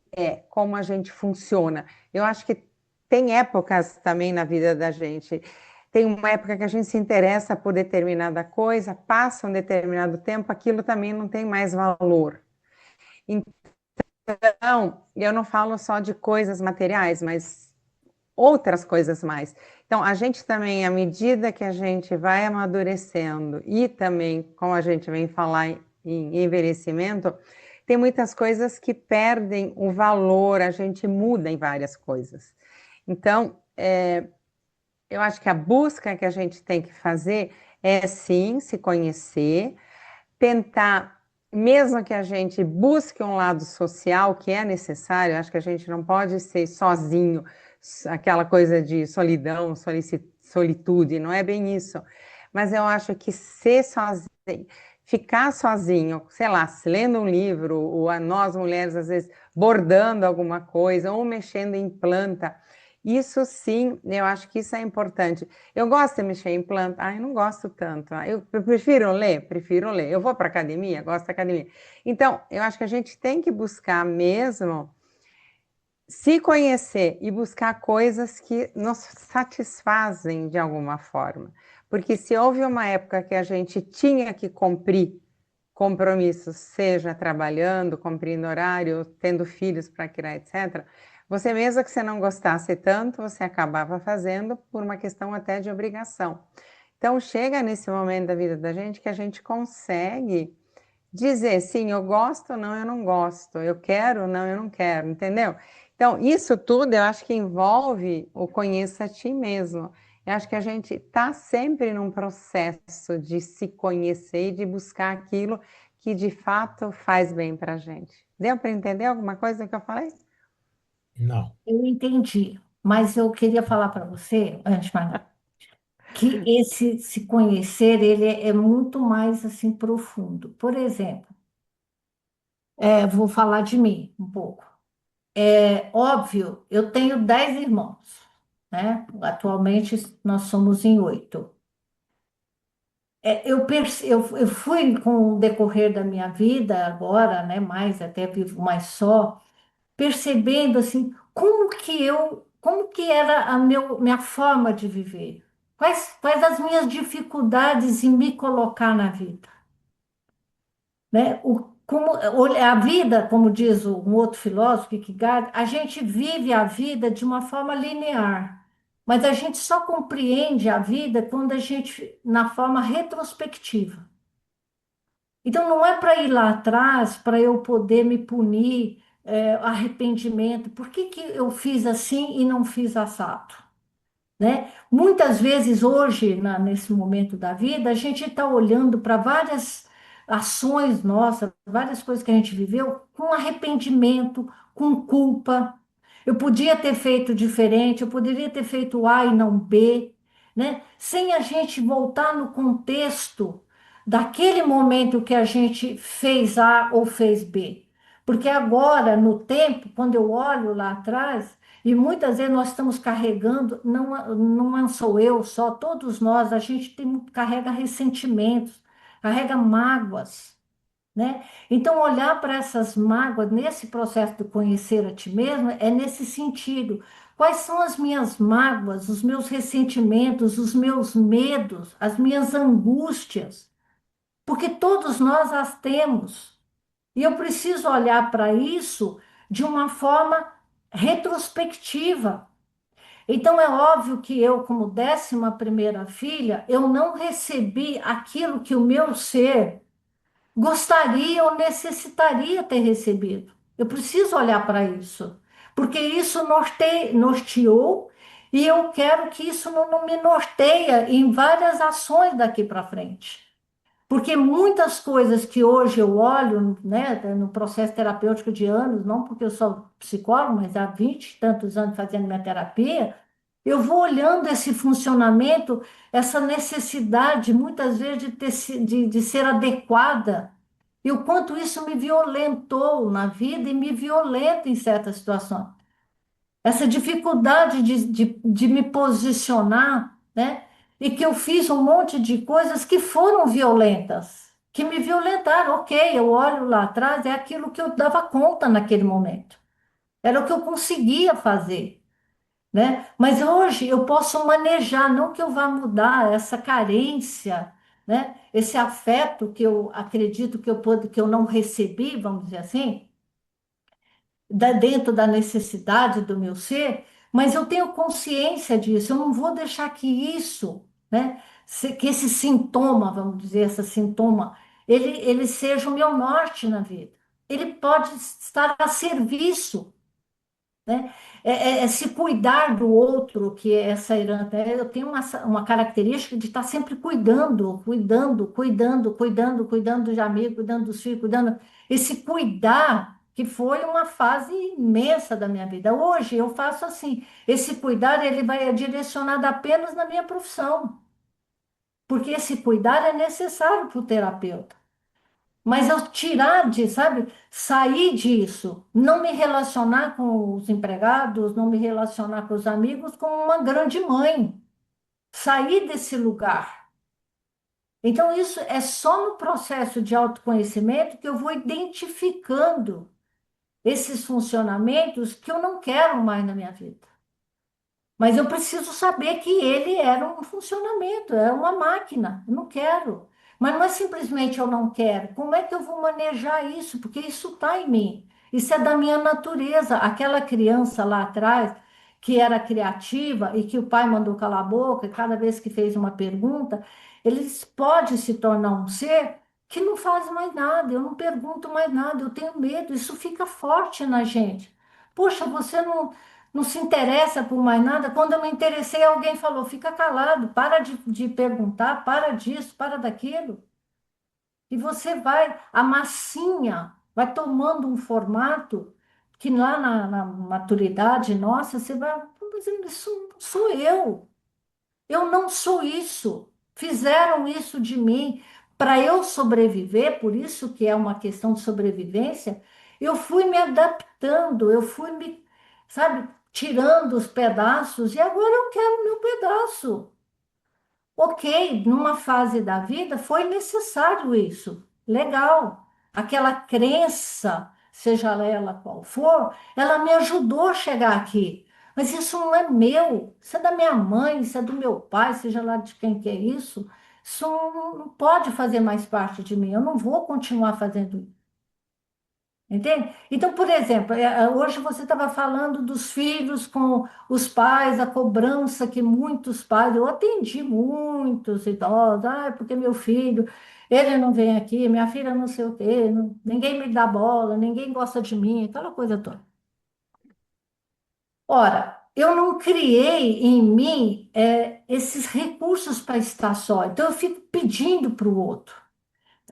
como a gente funciona. Eu acho que tem épocas também na vida da gente. Tem uma época que a gente se interessa por determinada coisa, passa um determinado tempo, aquilo também não tem mais valor. Então, eu não falo só de coisas materiais, mas outras coisas mais. Então, a gente também, à medida que a gente vai amadurecendo e também, como a gente vem falar em envelhecimento, tem muitas coisas que perdem o valor, a gente muda em várias coisas. Então, eu acho que a busca que a gente tem que fazer é, sim, se conhecer, tentar, mesmo que a gente busque um lado social que é necessário, acho que a gente não pode ser sozinho, aquela coisa de solidão, solitude, não é bem isso. Mas eu acho que ser sozinho, ficar sozinho, sei lá, lendo um livro, ou nós mulheres, às vezes, bordando alguma coisa, ou mexendo em planta, isso sim, eu acho que isso é importante. Eu gosto de mexer em planta, eu não gosto tanto. Eu prefiro ler, prefiro ler. Eu vou para academia, gosto da academia. Então, eu acho que a gente tem que buscar mesmo se conhecer e buscar coisas que nos satisfazem de alguma forma. Porque se houve uma época que a gente tinha que cumprir compromissos, seja trabalhando, cumprindo horário, tendo filhos para criar, etc., você mesmo que você não gostasse tanto, você acabava fazendo por uma questão até de obrigação. Então, chega nesse momento da vida da gente que a gente consegue dizer, sim, eu gosto, não, eu não gosto, eu quero, não, eu não quero, entendeu? Então, isso tudo eu acho que envolve o conheça a ti mesmo. Eu acho que a gente está sempre num processo de se conhecer e de buscar aquilo que de fato faz bem para a gente. Deu para entender alguma coisa que eu falei? Não. Eu entendi, mas eu queria falar para você, antes de mais nada, que esse se conhecer, ele é muito mais assim profundo. Por exemplo, vou falar de mim um pouco. É óbvio, eu tenho 10 irmãos, né? Atualmente nós somos em 8. Eu fui com o decorrer da minha vida agora, né? Mais até vivo mais só, percebendo assim como que era minha forma de viver, quais as minhas dificuldades em me colocar na vida, né? A vida, como diz um outro filósofo, Kierkegaard, a gente vive a vida de uma forma linear, mas a gente só compreende a vida quando a gente, na forma retrospectiva. Então, não é para ir lá atrás, para eu poder me punir, arrependimento. Por que que eu fiz assim e não fiz assado? Né? Muitas vezes hoje, nesse momento da vida, a gente está olhando para várias ações nossas, várias coisas que a gente viveu com arrependimento, com culpa. Eu podia ter feito diferente, eu poderia ter feito A e não B, né? Sem a gente voltar no contexto daquele momento que a gente fez A ou fez B. Porque agora, no tempo, quando eu olho lá atrás, e muitas vezes nós estamos carregando, não sou eu só, todos nós, a gente carrega ressentimentos, carrega mágoas, né? Então, olhar para essas mágoas nesse processo de conhecer a ti mesmo é nesse sentido. Quais são as minhas mágoas, os meus ressentimentos, os meus medos, as minhas angústias? Porque todos nós as temos. E eu preciso olhar para isso de uma forma retrospectiva. Então, é óbvio que eu, como 11ª filha, eu não recebi aquilo que o meu ser gostaria ou necessitaria ter recebido. Eu preciso olhar para isso, porque isso norteou e eu quero que isso não me norteia em várias ações daqui para frente. Porque muitas coisas que hoje eu olho, né, no processo terapêutico de anos, não porque eu sou psicóloga, mas há 20 e tantos anos fazendo minha terapia, eu vou olhando esse funcionamento, essa necessidade, muitas vezes, de ser adequada, e o quanto isso me violentou na vida e me violenta em certas situações. Essa dificuldade de me posicionar, né? E que eu fiz um monte de coisas que foram violentas, que me violentaram. Ok, eu olho lá atrás, é aquilo que eu dava conta naquele momento. Era o que eu conseguia fazer, né? Mas hoje eu posso manejar, não que eu vá mudar essa carência, né? Esse afeto que eu acredito que eu não recebi, vamos dizer assim, dentro da necessidade do meu ser, mas eu tenho consciência disso, eu não vou deixar que isso, né, que esse sintoma, vamos dizer, esse sintoma, ele seja o meu norte na vida. Ele pode estar a serviço, né? É se cuidar do outro, que é essa herança. Eu tenho uma característica de estar sempre cuidando de amigo, cuidando dos filhos, cuidando. Esse cuidar que foi uma fase imensa da minha vida. Hoje eu faço assim, esse cuidar ele vai direcionado apenas na minha profissão, porque esse cuidar é necessário para o terapeuta. Mas eu tirar de, sabe, sair disso, não me relacionar com os empregados, não me relacionar com os amigos como uma grande mãe, sair desse lugar. Então, isso é só no processo de autoconhecimento que eu vou identificando esses funcionamentos que eu não quero mais na minha vida. Mas eu preciso saber que ele era um funcionamento, é uma máquina. Eu não quero. Mas não é simplesmente eu não quero. Como é que eu vou manejar isso? Porque isso está em mim. Isso é da minha natureza. Aquela criança lá atrás, que era criativa e que o pai mandou calar a boca, e cada vez que fez uma pergunta, eles pode se tornar um ser que não faz mais nada. Eu não pergunto mais nada, eu tenho medo. Isso fica forte na gente. Poxa, você não se interessa por mais nada. Quando eu me interessei, alguém falou: fica calado, para de perguntar, para disso, para daquilo. E você vai, a massinha vai tomando um formato que lá na maturidade nossa, você vai, mas isso não sou eu. Eu não sou isso. Fizeram isso de mim para eu sobreviver, por isso que é uma questão de sobrevivência. Eu fui me adaptando, eu fui me, sabe, tirando os pedaços e agora eu quero o meu pedaço. Ok, numa fase da vida foi necessário isso. Legal. Aquela crença, seja ela qual for, ela me ajudou a chegar aqui. Mas isso não é meu, isso é da minha mãe, isso é do meu pai, seja lá de quem que é isso. Isso não pode fazer mais parte de mim. Eu não vou continuar fazendo isso. Entende? Então, por exemplo, hoje você estava falando dos filhos com os pais, a cobrança que muitos pais, eu atendi muitos idosos, porque meu filho, ele não vem aqui, minha filha não sei o quê, ninguém me dá bola, ninguém gosta de mim, aquela coisa toda. Ora, eu não criei em mim esses recursos para estar só, então eu fico pedindo para o outro.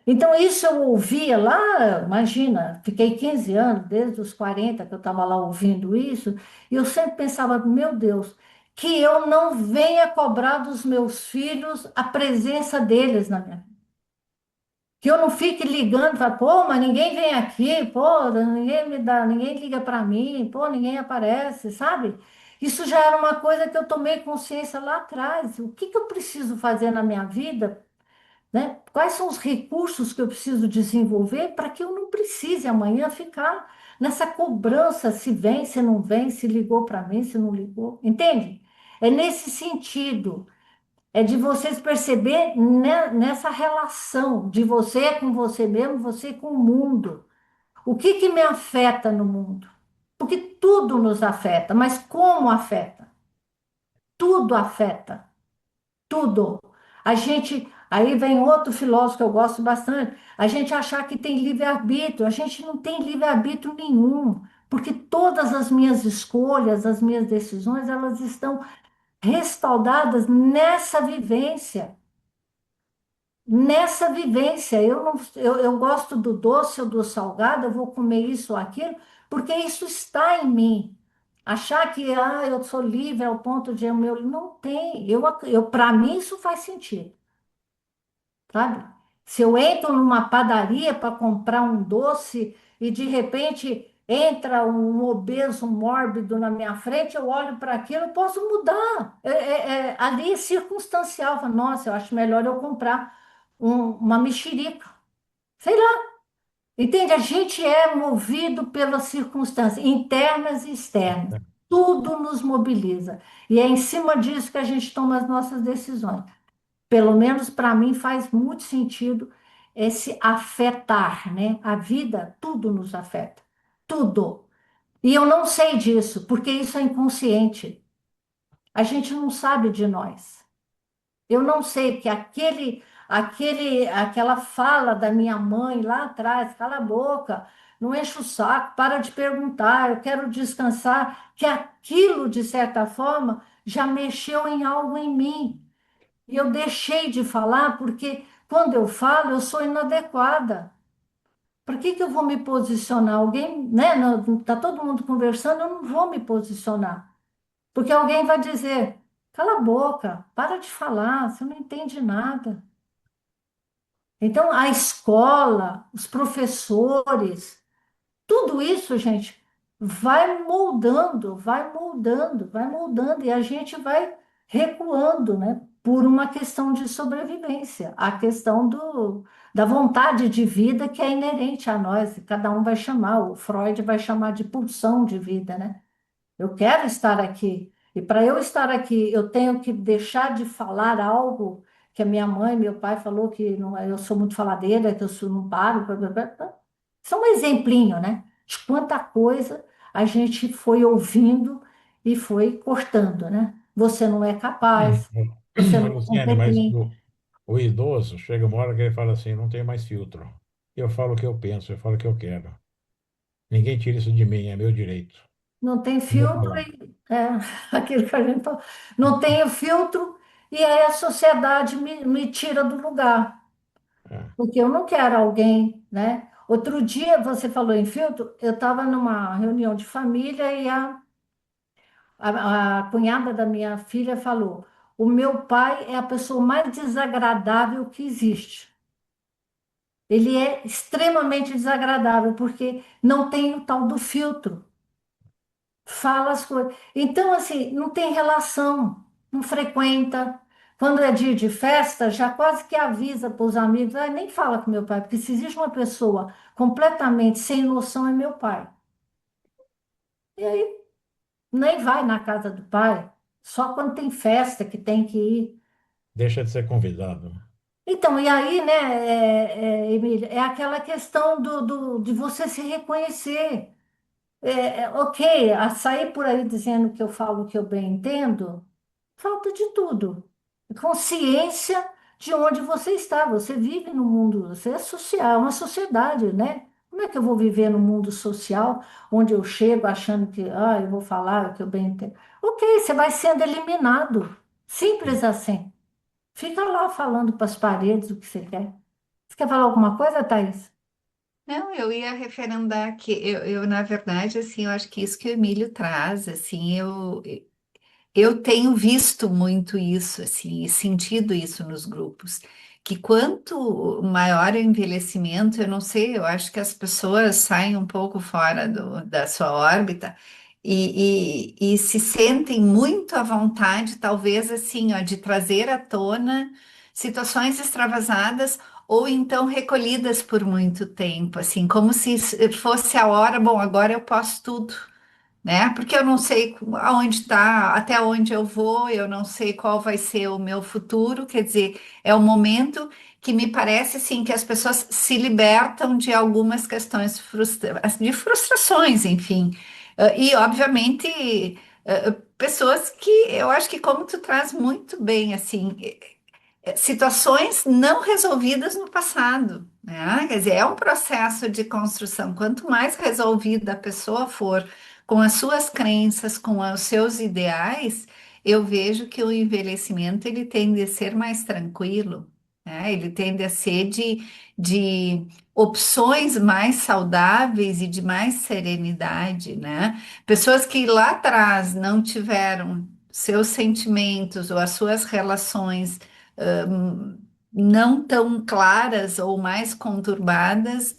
Então, isso eu ouvia lá, imagina, fiquei 15 anos, desde os 40 que eu estava lá ouvindo isso, e eu sempre pensava, meu Deus, que eu não venha cobrar dos meus filhos a presença deles na minha vida. Que eu não fique ligando, falo, pô, mas ninguém vem aqui, pô, ninguém me dá, ninguém liga para mim, pô, ninguém aparece, sabe? Isso já era uma coisa que eu tomei consciência lá atrás. O que que eu preciso fazer na minha vida, né? Quais são os recursos que eu preciso desenvolver para que eu não precise amanhã ficar nessa cobrança se vem, se não vem, se ligou para mim, se não ligou, entende? É nesse sentido, é de vocês perceber nessa relação de você com você mesmo, você com o mundo. O que que me afeta no mundo? Porque tudo nos afeta, mas como afeta? Tudo afeta. Tudo. A gente, aí vem outro filósofo que eu gosto bastante, a gente achar que tem livre-arbítrio, a gente não tem livre-arbítrio nenhum, porque todas as minhas escolhas, as minhas decisões, elas estão respaldadas nessa vivência. Nessa vivência, eu, não, eu gosto do doce ou do salgado, eu vou comer isso ou aquilo, porque isso está em mim. Achar que eu sou livre ao ponto de meu não tem. Para mim isso faz sentido, sabe? Se eu entro numa padaria para comprar um doce e de repente entra um obeso mórbido na minha frente, eu olho para aquilo, eu posso mudar. Ali é circunstancial. Falo, nossa, eu acho melhor eu comprar uma mexerica. Sei lá. Entende? A gente é movido pelas circunstâncias internas e externas. Tudo nos mobiliza. E é em cima disso que a gente toma as nossas decisões. Pelo menos para mim faz muito sentido esse afetar, né? A vida, tudo nos afeta. Tudo. E eu não sei disso, porque isso é inconsciente. A gente não sabe de nós. Eu não sei que aquela fala da minha mãe lá atrás, cala a boca, não enche o saco, para de perguntar, eu quero descansar, que aquilo, de certa forma, já mexeu em algo em mim. E eu deixei de falar porque quando eu falo, eu sou inadequada. Para que que eu vou me posicionar? Alguém, né? Tá todo mundo conversando, eu não vou me posicionar. Porque alguém vai dizer: cala a boca, para de falar, você não entende nada. Então, a escola, os professores, tudo isso, gente, vai moldando, vai moldando, vai moldando, e a gente vai recuando, né? Por uma questão de sobrevivência, a questão da vontade de vida que é inerente a nós, e cada um vai chamar, o Freud vai chamar de pulsão de vida, né? Eu quero estar aqui. E para eu estar aqui, eu tenho que deixar de falar algo que a minha mãe, meu pai falou que não, eu sou muito faladeira, que não paro. Blá, blá, blá, blá. Isso é um exemplinho, né? De quanta coisa a gente foi ouvindo e foi cortando, né? Você não é capaz, você Ô, não é Luciane, mas competente. o idoso chega uma hora que ele fala assim, não tem mais filtro. Eu falo o que eu penso, eu falo o que eu quero. Ninguém tira isso de mim, é meu direito. Não tem Eu vou filtro, falar. aquilo que a gente fala, não tem filtro, e aí a sociedade me tira do lugar. É. Porque eu não quero alguém, né? Outro dia, você falou em filtro, eu estava numa reunião de família e a cunhada da minha filha falou: o meu pai é a pessoa mais desagradável que existe. Ele é extremamente desagradável, porque não tem o tal do filtro. Fala as coisas. Então, assim, não tem relação, não frequenta. Quando é dia de festa, já quase que avisa para os amigos: "Ah, nem fala com meu pai, porque se existe uma pessoa completamente sem noção, é meu pai." E aí nem vai na casa do pai, só quando tem festa que tem que ir. Deixa de ser convidado. Então, e aí, né, Emília, é aquela questão de você se reconhecer. Ok, a sair por aí dizendo que eu falo o que eu bem entendo, falta de tudo. Consciência de onde você está. Você vive no mundo, você é social, é uma sociedade, né? Como é que eu vou viver no mundo social onde eu chego achando que eu vou falar o que eu bem entendo? Ok, você vai sendo eliminado. Simples assim. Fica lá falando para as paredes o que você quer. Você quer falar alguma coisa, Thaís? Não, eu ia referendar que na verdade, assim, eu acho que isso que o Emílio traz, assim, eu tenho visto muito isso, assim, e sentido isso nos grupos, que quanto maior o envelhecimento, eu não sei, eu acho que as pessoas saem um pouco fora da sua órbita e se sentem muito à vontade, talvez assim, ó, de trazer à tona situações extravasadas ou então recolhidas por muito tempo, assim, como se fosse a hora, bom, agora eu posso tudo, né? Porque eu não sei aonde está, até onde eu vou, eu não sei qual vai ser o meu futuro, quer dizer, é o momento que me parece assim que as pessoas se libertam de algumas questões de frustrações, enfim. E obviamente pessoas que eu acho que como tu traz muito bem assim, situações não resolvidas no passado, né? Quer dizer, é um processo de construção. Quanto mais resolvida a pessoa for com as suas crenças, com os seus ideais, eu vejo que o envelhecimento ele tende a ser mais tranquilo, né? Ele tende a ser de opções mais saudáveis e de mais serenidade, né? Pessoas que lá atrás não tiveram seus sentimentos ou as suas relações não tão claras ou mais conturbadas,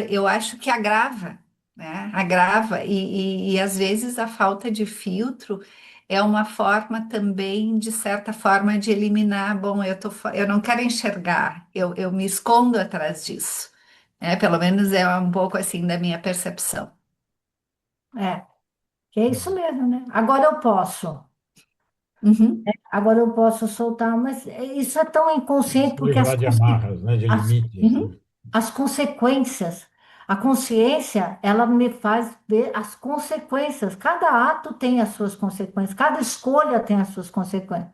eu acho que agrava, né? Agrava, e às vezes a falta de filtro é uma forma também, de certa forma, de eliminar, bom, eu não quero enxergar, eu me escondo atrás disso, né? Pelo menos é um pouco assim da minha percepção. É, que é isso mesmo, né? Agora eu posso. Uhum, Agora eu posso soltar, mas isso é tão inconsciente Se porque livrar de amarras, né, de as, limites, né? uhum, as consequências, a consciência, ela me faz ver as consequências. Cada ato tem as suas consequências, cada escolha tem as suas consequências.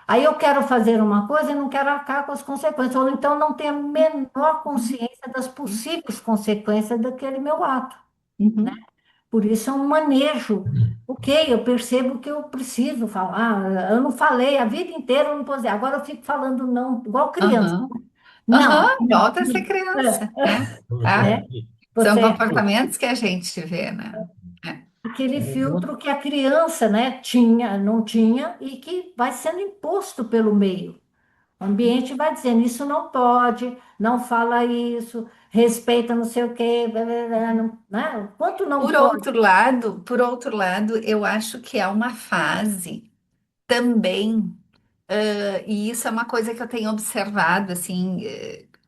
Aí eu quero fazer uma coisa e não quero arcar com as consequências, ou então não tenho a menor consciência das possíveis consequências daquele meu ato. uhum, Por isso é um manejo. Ok, eu percebo que eu preciso falar. Eu não falei a vida inteira, eu não posso dizer. Agora eu fico falando não, igual criança. aham, Não, Aham, volta a ser criança, né? Ah, né? É, e- são Você comportamentos que a gente vê, né? É. aquele muito- filtro que a criança, né, não tinha e que vai sendo imposto pelo meio. O ambiente vai dizendo, isso não pode, não fala isso, respeita não sei o quê, blá, blá, blá, né? Quanto não pode? Por outro lado, eu acho que é uma fase também, e isso é uma coisa que eu tenho observado, assim,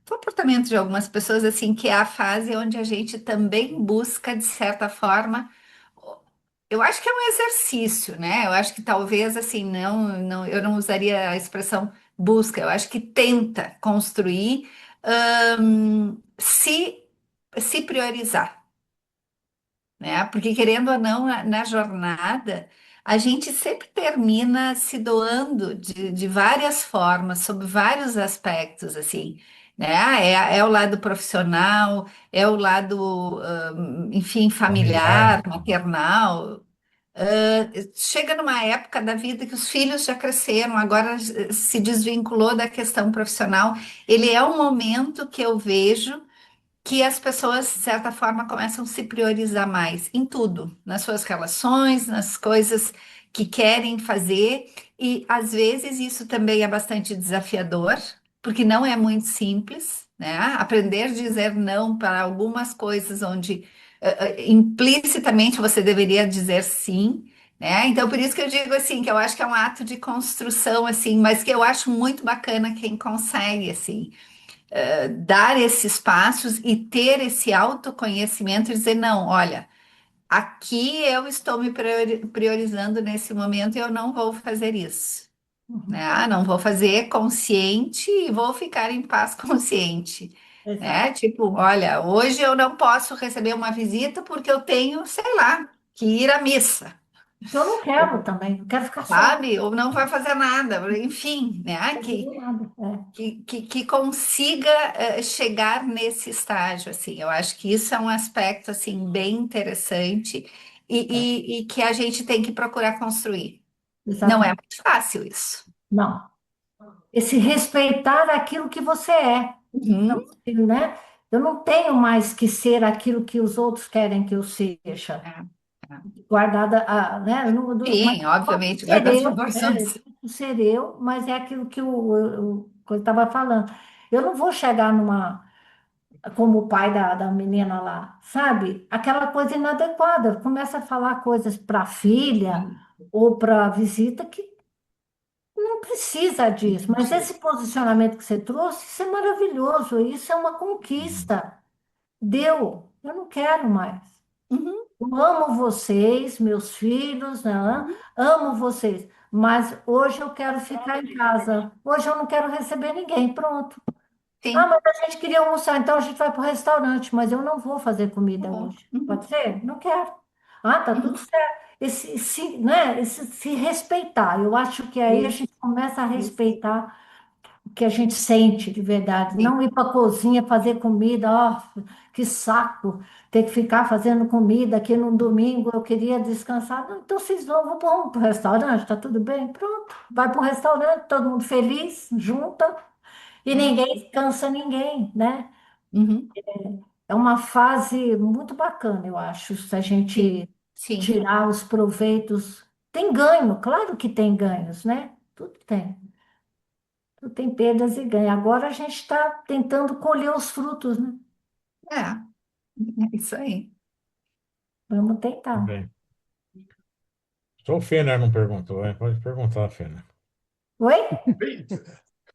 comportamento de algumas pessoas, assim, que é a fase onde a gente também busca, de certa forma, eu acho que é um exercício, né? Eu acho que talvez, assim, eu não usaria a expressão busca, eu acho que tenta construir, se priorizar, né? Porque querendo ou não, na jornada, a gente sempre termina se doando de várias formas, sob vários aspectos, assim, né? É o lado profissional, é o lado, enfim, familiar. familiar, maternal. Chega numa época da vida que os filhos já cresceram, agora se desvinculou da questão profissional. Ele é um momento que eu vejo que as pessoas, de certa forma, começam a se priorizar mais em tudo, nas suas relações, nas coisas que querem fazer, e às vezes isso também é bastante desafiador, porque não é muito simples, né? Aprender a dizer não para algumas coisas onde implicitamente você deveria dizer sim. Né? Então, por isso que eu digo assim, que eu acho que é um ato de construção, assim, mas que eu acho muito bacana quem consegue, assim, dar esses passos e ter esse autoconhecimento e dizer, não, olha, aqui eu estou me priorizando nesse momento e eu não vou fazer isso, né? Uhum, Não vou fazer consciente e vou ficar em paz consciente, exato. né? Tipo, olha, hoje eu não posso receber uma visita porque eu tenho, sei lá, que ir à missa. Eu não quero também, eu quero ficar só, Sabe? Ou não vai fazer nada, enfim, né? não fazer nada. Que consiga chegar nesse estágio, assim. Eu acho que isso é um aspecto, assim, bem interessante É, e que a gente tem que procurar construir. Não é exatamente. muito fácil isso. Não. Esse respeitar aquilo que você é, Uhum. né? Eu não tenho mais que ser aquilo que os outros querem que eu seja. É, é. Guardada a, né? Mas Sim, posso obviamente, ser guardar as eu, né? proporções. Posso ser eu, mas é aquilo que eu estava falando. Eu não vou chegar numa, como o pai da menina lá, sabe? Aquela coisa inadequada. Começa a falar coisas para a filha Sim, ou para a visita que não precisa disso. Mas esse posicionamento que você trouxe, isso é maravilhoso. Isso é uma conquista. Deu. Eu não quero mais. uhum, Eu amo vocês, meus filhos, né? uhum, Amo vocês, mas hoje eu quero ficar em casa. Hoje eu não quero receber ninguém. Pronto. Ah, sim, mas a gente queria almoçar, então a gente vai para o restaurante, mas eu não vou fazer tá comida bom. hoje. Pode Uhum, ser? Não quero. Ah, tá tudo uhum. certo. Né, esse se respeitar. Eu acho que aí a Isso, gente começa a isso, respeitar o que a gente sente de verdade. sim. Não ir para a cozinha fazer comida, ó, que saco, ter que ficar fazendo comida aqui no domingo, eu queria descansar. Não, então vocês vão para o restaurante, tá tudo bem? Pronto, vai para o restaurante, todo mundo feliz, junta, e É, ninguém cansa ninguém, né? uhum, É uma fase muito bacana, eu acho, se a sim, gente sim. tirar os proveitos. Tem ganho, claro que tem ganhos, né? Tudo tem. Tudo tem perdas e ganhos. Agora a gente está tentando colher os frutos, né? É isso aí. Vamos tentar. Bem, só o Fener não perguntou, pode perguntar, Fener. Oi?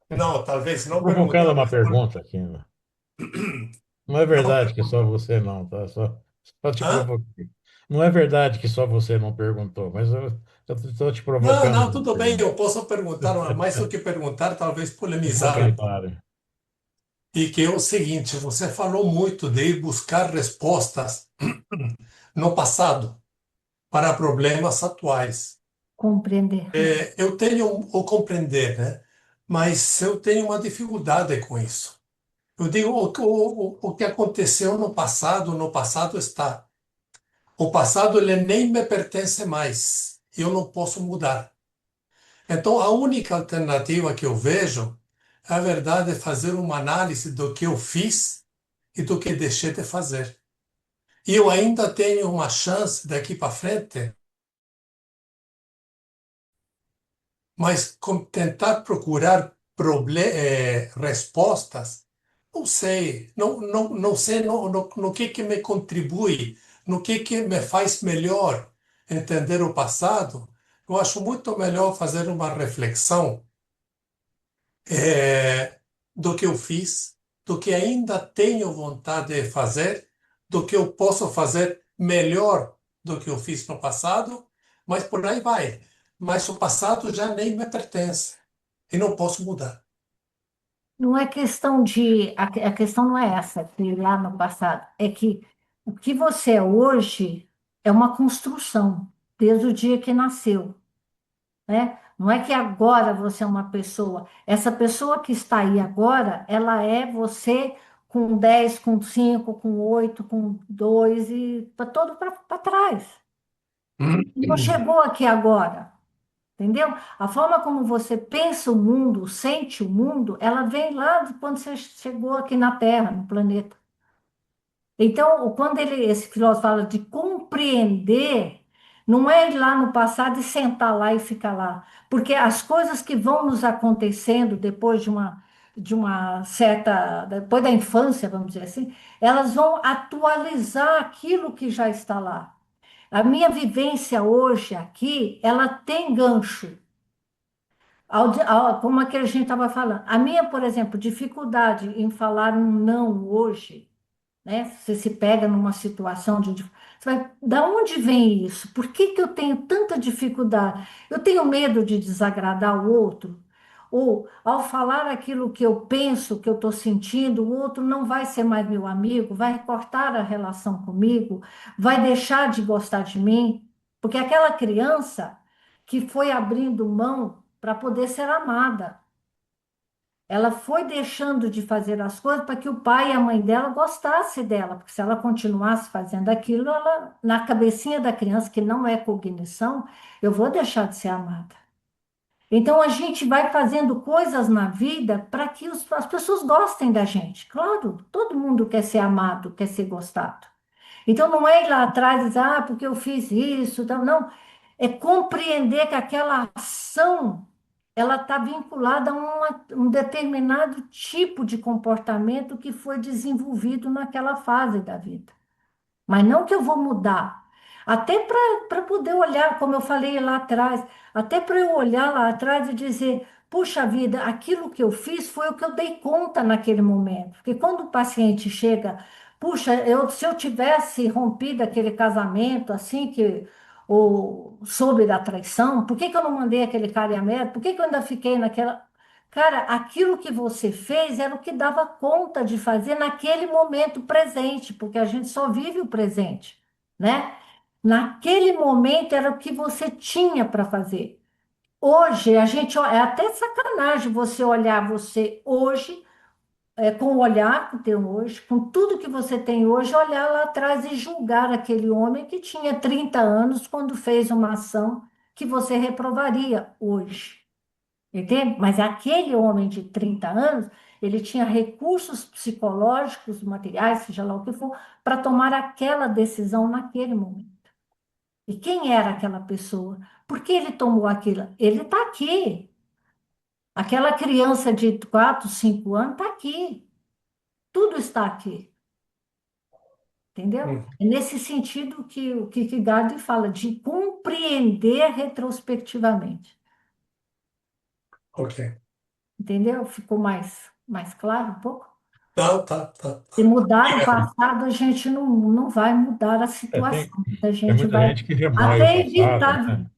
Não, talvez Estou não provocando perguntar, uma mas pergunta aqui, né? Não é não verdade que só perguntar. você não, tá? Só te Hã? provoquei. Não é verdade que só você não perguntou, mas eu estou te Não, provocando não, uma tudo bem, pergunta. eu posso perguntar, mais do que perguntar, talvez Um polemizar um pouco. comentário. E que é o seguinte, você falou muito de ir buscar respostas no passado para problemas atuais. Compreender. Eu tenho o compreender, né? Mas eu tenho uma dificuldade com isso. Eu digo, o que aconteceu no passado está. O passado ele nem me pertence mais. Eu não posso mudar. Então, a única alternativa que eu vejo A verdade é fazer uma análise do que eu fiz e do que deixei de fazer. E eu ainda tenho uma chance daqui para frente, mas tentar procurar respostas, não sei, não sei no que me contribui, no que me faz melhor entender o passado. Eu acho muito melhor fazer uma reflexão do que eu fiz, do que ainda tenho vontade de fazer, do que eu posso fazer melhor do que eu fiz no passado, mas por aí vai. Mas o passado já nem me pertence e não posso mudar. Não é questão de. A questão não é essa, que lá no passado. É que o que você é hoje é uma construção, desde o dia que nasceu, né? Não é que agora você é uma pessoa. Essa pessoa que está aí agora, ela é você com 10, com 5, com 8, com 2 e para todo para trás. Não chegou aqui agora. Entendeu? A forma como você pensa o mundo, sente o mundo, ela vem lá de quando você chegou aqui na Terra, no planeta. Então, quando esse filósofo fala de compreender, não é ir lá no passado e sentar lá e ficar lá, porque as coisas que vão nos acontecendo depois de uma certa, depois da infância, vamos dizer assim, elas vão atualizar aquilo que já está lá. A minha vivência hoje aqui, ela tem gancho. Como aquele a gente estava falando, a minha, por exemplo, dificuldade em falar um não hoje, né? Você se pega numa situação você vai, da onde vem isso? Por que que eu tenho tanta dificuldade? Eu tenho medo de desagradar o outro? Ou, ao falar aquilo que eu penso, que eu estou sentindo, o outro não vai ser mais meu amigo, vai cortar a relação comigo, vai deixar de gostar de mim? Porque aquela criança que foi abrindo mão para poder ser amada. Ela foi deixando de fazer as coisas para que o pai e a mãe dela gostassem dela, porque se ela continuasse fazendo aquilo, ela, na cabecinha da criança, que não é cognição, eu vou deixar de ser amada. Então a gente vai fazendo coisas na vida para que as pessoas gostem da gente. Claro, todo mundo quer ser amado, quer ser gostado. Então não é ir lá atrás e dizer, ah, porque eu fiz isso, tal. Não, é compreender que aquela ação ela está vinculada a um determinado tipo de comportamento que foi desenvolvido naquela fase da vida. Mas não que eu vou mudar. Até para poder olhar, como eu falei lá atrás, até para eu olhar lá atrás e dizer, puxa vida, aquilo que eu fiz foi o que eu dei conta naquele momento. Porque quando o paciente chega, puxa, se eu tivesse rompido aquele casamento assim que ou soube da traição, por que que eu não mandei aquele cara ir a merda? Por que que eu ainda fiquei naquela. Cara, aquilo que você fez era o que dava conta de fazer naquele momento presente, porque a gente só vive o presente, né? Naquele momento era o que você tinha para fazer. Hoje, a gente, é até sacanagem você olhar você hoje, com o olhar que tem hoje, com tudo que você tem hoje, olhar lá atrás e julgar aquele homem que tinha 30 anos quando fez uma ação que você reprovaria hoje. Entende? Mas aquele homem de 30 anos, ele tinha recursos psicológicos, materiais, seja lá o que for, para tomar aquela decisão naquele momento. E quem era aquela pessoa? Por que ele tomou aquilo? Ele está aqui. Aquela criança de 4, 5 anos está aqui. Tudo está aqui. Entendeu? Hum, É nesse sentido que o Kierkegaard fala de compreender retrospectivamente. ok. Entendeu? Ficou mais claro um pouco? Não, tá. Se mudar o passado, a gente não vai mudar a É, tem, situação. A tem gente muita vai gente que remói o até passado, evitar. né?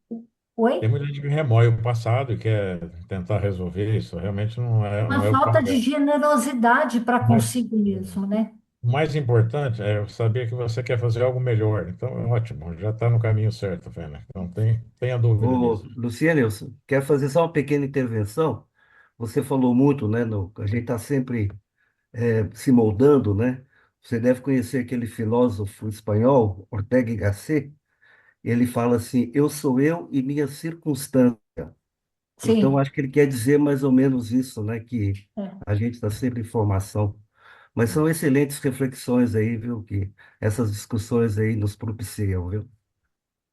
Tem Oi? muita gente que remói o passado e quer tentar resolver isso. Realmente não Uma é o falta de papel. generosidade para Mas consigo mesmo, né? o mais importante é saber que você quer fazer algo melhor. Então, é ótimo, já está no caminho certo, Fena. Não tenha dúvida Ô, disso. Luciano, eu quero fazer só uma pequena intervenção. Você falou muito, né? A gente está sempre se moldando, né? Você deve conhecer aquele filósofo espanhol, Ortega y Gasset. Ele fala assim: eu sou eu e minha circunstância. Então, Sim. acho que ele quer dizer mais ou menos isso, né? Que É. a gente está sempre em formação. Mas são excelentes reflexões aí, viu? Que essas discussões aí nos propiciam, viu?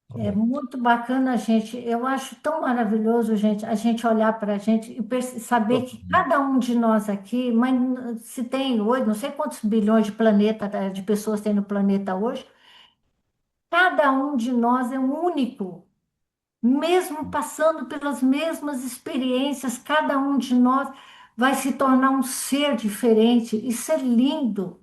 Tá É bom. muito bacana, gente. Eu acho tão maravilhoso, gente, a gente olhar para a gente e saber que cada um de nós aqui, mas se tem hoje, não sei quantos bilhões de de pessoas tem no planeta hoje, cada um de nós é único, mesmo passando pelas mesmas experiências, cada um de nós vai se tornar um ser diferente. Isso é lindo.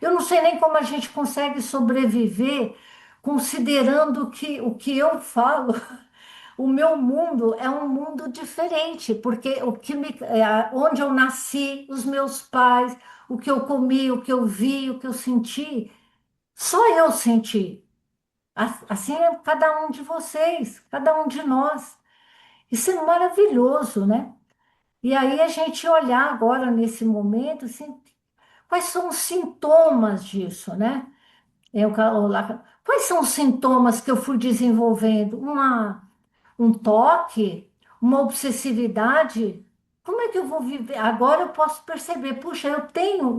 Eu não sei nem como a gente consegue sobreviver considerando que o que eu falo. O meu mundo é um mundo diferente, porque onde eu nasci, os meus pais, o que eu comi, o que eu vi, o que eu senti, só eu senti. Assim é cada um de vocês, cada um de nós. Isso é maravilhoso, né? E aí a gente olhar agora nesse momento, assim, quais são os sintomas disso, né? Quais são os sintomas que eu fui desenvolvendo? Um toque, uma obsessividade. Como é que eu vou viver? Agora eu posso perceber, puxa, eu tenho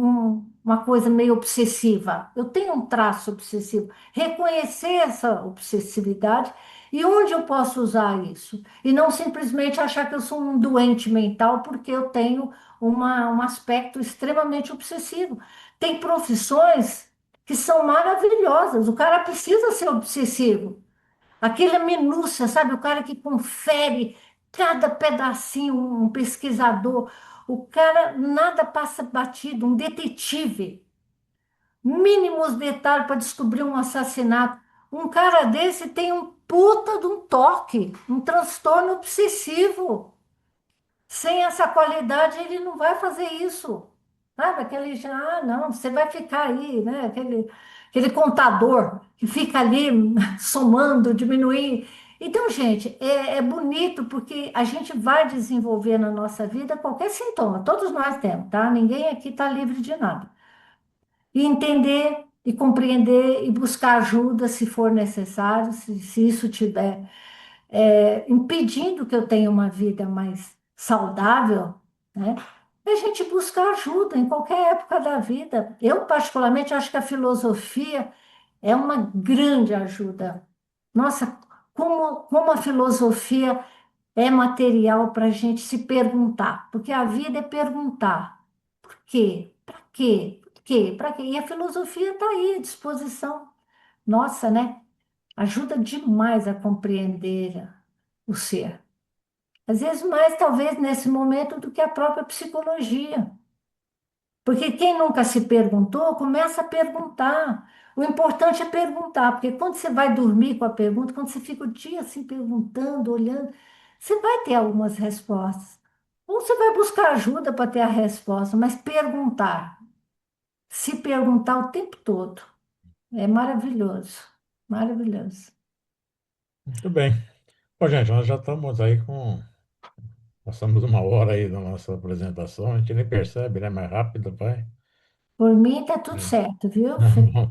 uma coisa meio obsessiva, eu tenho um traço obsessivo. Reconhecer essa obsessividade e onde eu posso usar isso? E não simplesmente achar que eu sou um doente mental porque eu tenho um aspecto extremamente obsessivo. Tem profissões que são maravilhosas, o cara precisa ser obsessivo. Aquela minúcia, sabe? O cara que confere cada pedacinho, um pesquisador. O cara nada passa batido, um detetive. Mínimos detalhes para descobrir um assassinato. Um cara desse tem um puta de um toque, um transtorno obsessivo. Sem essa qualidade, ele não vai fazer isso. Sabe? Aquele, não, você vai ficar aí, né? Aquele contador que fica ali somando, diminuindo. Então, gente, é bonito porque a gente vai desenvolver na nossa vida qualquer sintoma, todos nós temos, tá? Ninguém aqui está livre de nada. E entender e compreender e buscar ajuda se for necessário, se isso tiver impedindo que eu tenha uma vida mais saudável, né? A gente busca ajuda em qualquer época da vida. Eu, particularmente, acho que a filosofia é uma grande ajuda. Nossa, como a filosofia é material para a gente se perguntar, porque a vida é perguntar. Por quê? Para quê? Por quê? Para quê? E a filosofia está aí à disposição. Nossa, né? Ajuda demais a compreender o ser. Às vezes mais, talvez, nesse momento do que a própria psicologia. Porque quem nunca se perguntou, começa a perguntar. O importante é perguntar, porque quando você vai dormir com a pergunta, quando você fica o dia assim perguntando, olhando, você vai ter algumas respostas. Ou você vai buscar ajuda para ter a resposta, mas perguntar, se perguntar o tempo todo, é maravilhoso, maravilhoso. Muito bem. Bom, gente, nós já estamos aí com. Passamos uma hora aí da nossa apresentação, a gente nem percebe, né? Mais rápido, vai. Por mim tá tudo É. certo, viu, Felipe?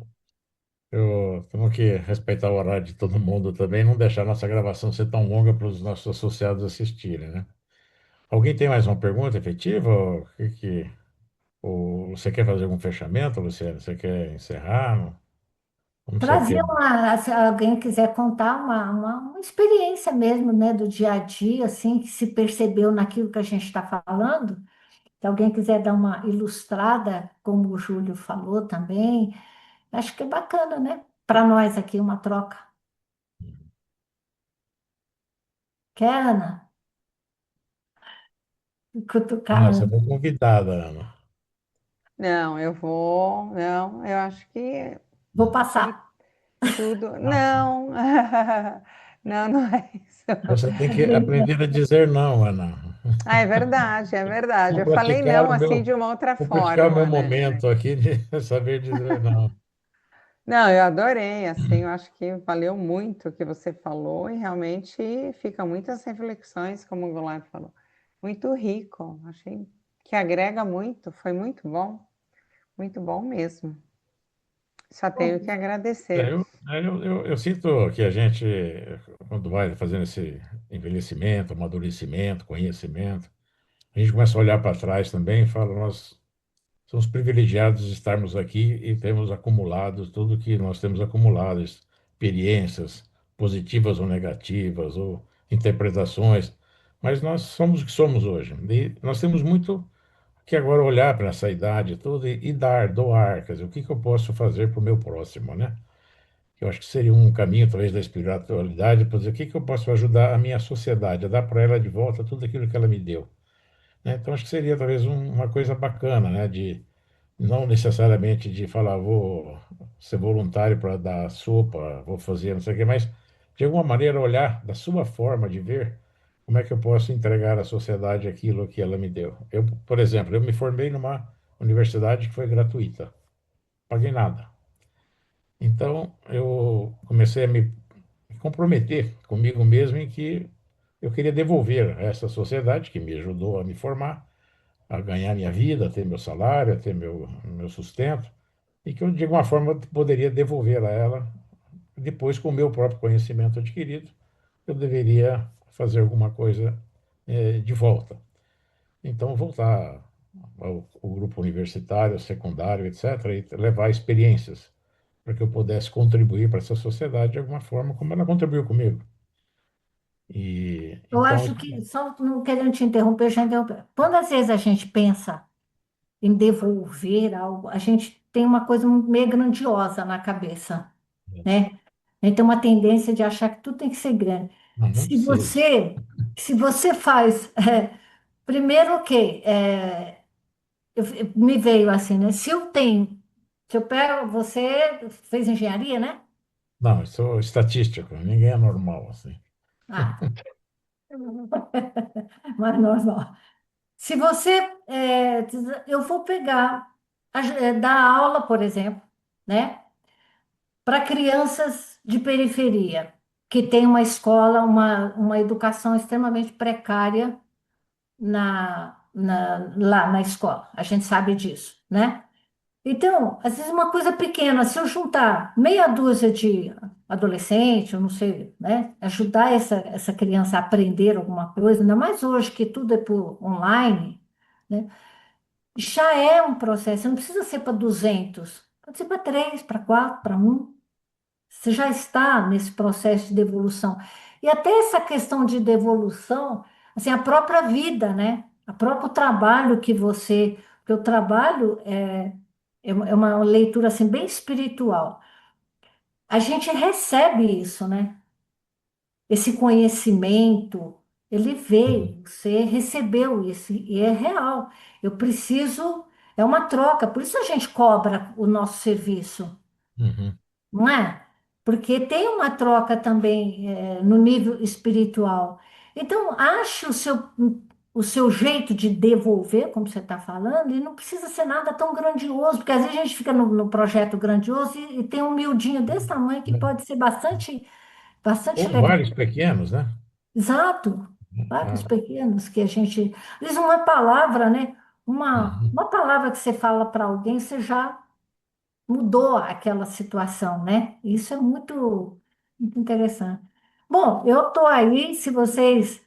Eu temos que respeitar o horário de todo mundo também, não deixar nossa gravação ser tão longa para os nossos associados assistirem, né? Alguém tem mais uma pergunta efetiva? Ou você quer fazer algum fechamento, Luciano? Você quer encerrar? Como você Trazer quer? se alguém quiser contar uma experiência mesmo, né, do dia a dia, assim, que se percebeu naquilo que a gente está falando. Se alguém quiser dar uma ilustrada, como o Júlio falou também, acho que é bacana, né? Para nós aqui, uma troca. Quer, Ana? Ana, você Cutucar. foi convidada, Ana. Não, eu vou. Não, eu acho que Vou foi passar. tudo. Nossa. Não, não, não é isso. Você tem que aprender a dizer não, Ana. Ah, é verdade, é verdade. Vou Eu falei praticar não o assim meu, de uma outra vou praticar o meu forma, né? momento aqui de saber dizer não. Não, eu adorei, assim, eu acho que valeu muito o que você falou e realmente fica muitas reflexões, como o Goulart falou. Muito rico, achei que agrega muito, foi muito bom mesmo. Só tenho que agradecer. Eu sinto que a gente, quando vai fazendo esse envelhecimento, amadurecimento, conhecimento, a gente começa a olhar para trás também e fala, nós somos privilegiados de estarmos aqui e temos acumulado tudo que nós temos acumulado, experiências positivas ou negativas, ou interpretações, mas nós somos o que somos hoje. E nós temos muito que agora olhar para essa idade toda e dar, doar, quer dizer, o que que eu posso fazer para o meu próximo, né? Eu acho que seria um caminho, talvez, da espiritualidade, para dizer o que que eu posso ajudar a minha sociedade, a dar para ela de volta tudo aquilo que ela me deu, né? Então, acho que seria talvez uma coisa bacana, né? De não necessariamente de falar, vou ser voluntário para dar sopa, vou fazer não sei o quê, mas de alguma maneira olhar da sua forma de ver como é que eu posso entregar à sociedade aquilo que ela me deu. Eu, por exemplo, eu me formei numa universidade que foi gratuita, paguei nada. Então, eu comecei a me comprometer comigo mesmo em que eu queria devolver a essa sociedade que me ajudou a me formar, a ganhar minha vida, a ter meu salário, a ter meu sustento, e que eu, de alguma forma, poderia devolver a ela depois com o meu próprio conhecimento adquirido, eu deveria fazer alguma coisa de volta. Então, voltar ao grupo universitário, secundário, etc., e levar experiências para que eu pudesse contribuir para essa sociedade de alguma forma, como ela contribuiu comigo. E Eu então, acho que, só não querendo te interromper, já interromper. Quando às vezes a gente pensa em devolver algo, a gente tem uma coisa meio grandiosa na cabeça, né? A gente tem uma tendência de achar que tudo tem que ser grande. não Se precisa. você, se você faz, primeiro o quê? Me veio assim, né? Se eu pego, você fez engenharia, né? Não, eu sou estatístico, ninguém é normal assim. Ah, mas normal. Se você, eu vou pegar, dar aula, por exemplo, né? Para crianças de periferia, que tem uma escola, uma educação extremamente precária lá na escola. A gente sabe disso, né? Então, às vezes uma coisa pequena, se eu juntar meia dúzia de adolescente, eu não sei, né? Ajudar essa criança a aprender alguma coisa, ainda mais hoje que tudo é por online, né? Já é um processo, não precisa ser para 200, pode ser para 3, para 4, para um. Você já está nesse processo de devolução. E até essa questão de devolução, assim, a própria vida, né? O próprio trabalho que você. Porque o trabalho é uma leitura assim, bem espiritual. A gente recebe isso, né? Esse conhecimento, ele Uhum, veio, você recebeu isso, e é real. Eu preciso, é uma troca, por isso a gente cobra o nosso serviço. uhum, Não é? Porque tem uma troca também no nível espiritual. Então, ache o seu jeito de devolver, como você está falando, e não precisa ser nada tão grandioso, porque às vezes a gente fica no projeto grandioso e tem um miudinho desse tamanho que é. pode ser bastante, bastante Ou legal. vários pequenos, né? Exato. Vários Ah, pequenos que a gente. Às vezes uma palavra, né? uhum. Uma palavra que você fala para alguém, você já mudou aquela situação, né? Isso é muito interessante. Bom, eu estou aí, se vocês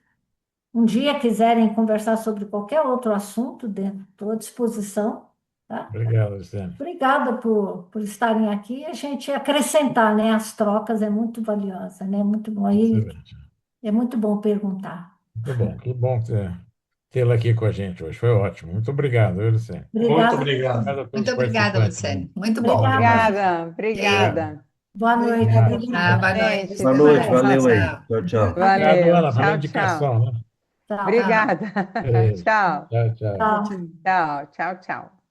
um dia quiserem conversar sobre qualquer outro assunto, estou à disposição, tá? Obrigado, Luciano. Obrigada por estarem aqui. A gente acrescentar, né? As trocas é muito valiosa, né? Muito bom. Aí Excelente. é muito bom perguntar. Que bom tê-la aqui com a gente hoje. Foi ótimo. Muito obrigado, viu, Luciano? Muito Obrigada, obrigado. Obrigado a todos Muito os obrigada, participantes aí. Luciane. Muito bom. obrigada, gente. Obrigada, Obrigado. obrigada. Boa noite. Obrigada, Ah, Obrigada. boa noite. gente. Boa Até noite, mais. Obrigada. valeu aí. Tchau. Tchau, tchau. Obrigado, Valeu. Ana, pela Tchau, tchau. indicação, né? Tchau. Ah. Obrigada. Beleza. Tchau. Tchau, tchau. Tchau. Tchau, tchau, tchau.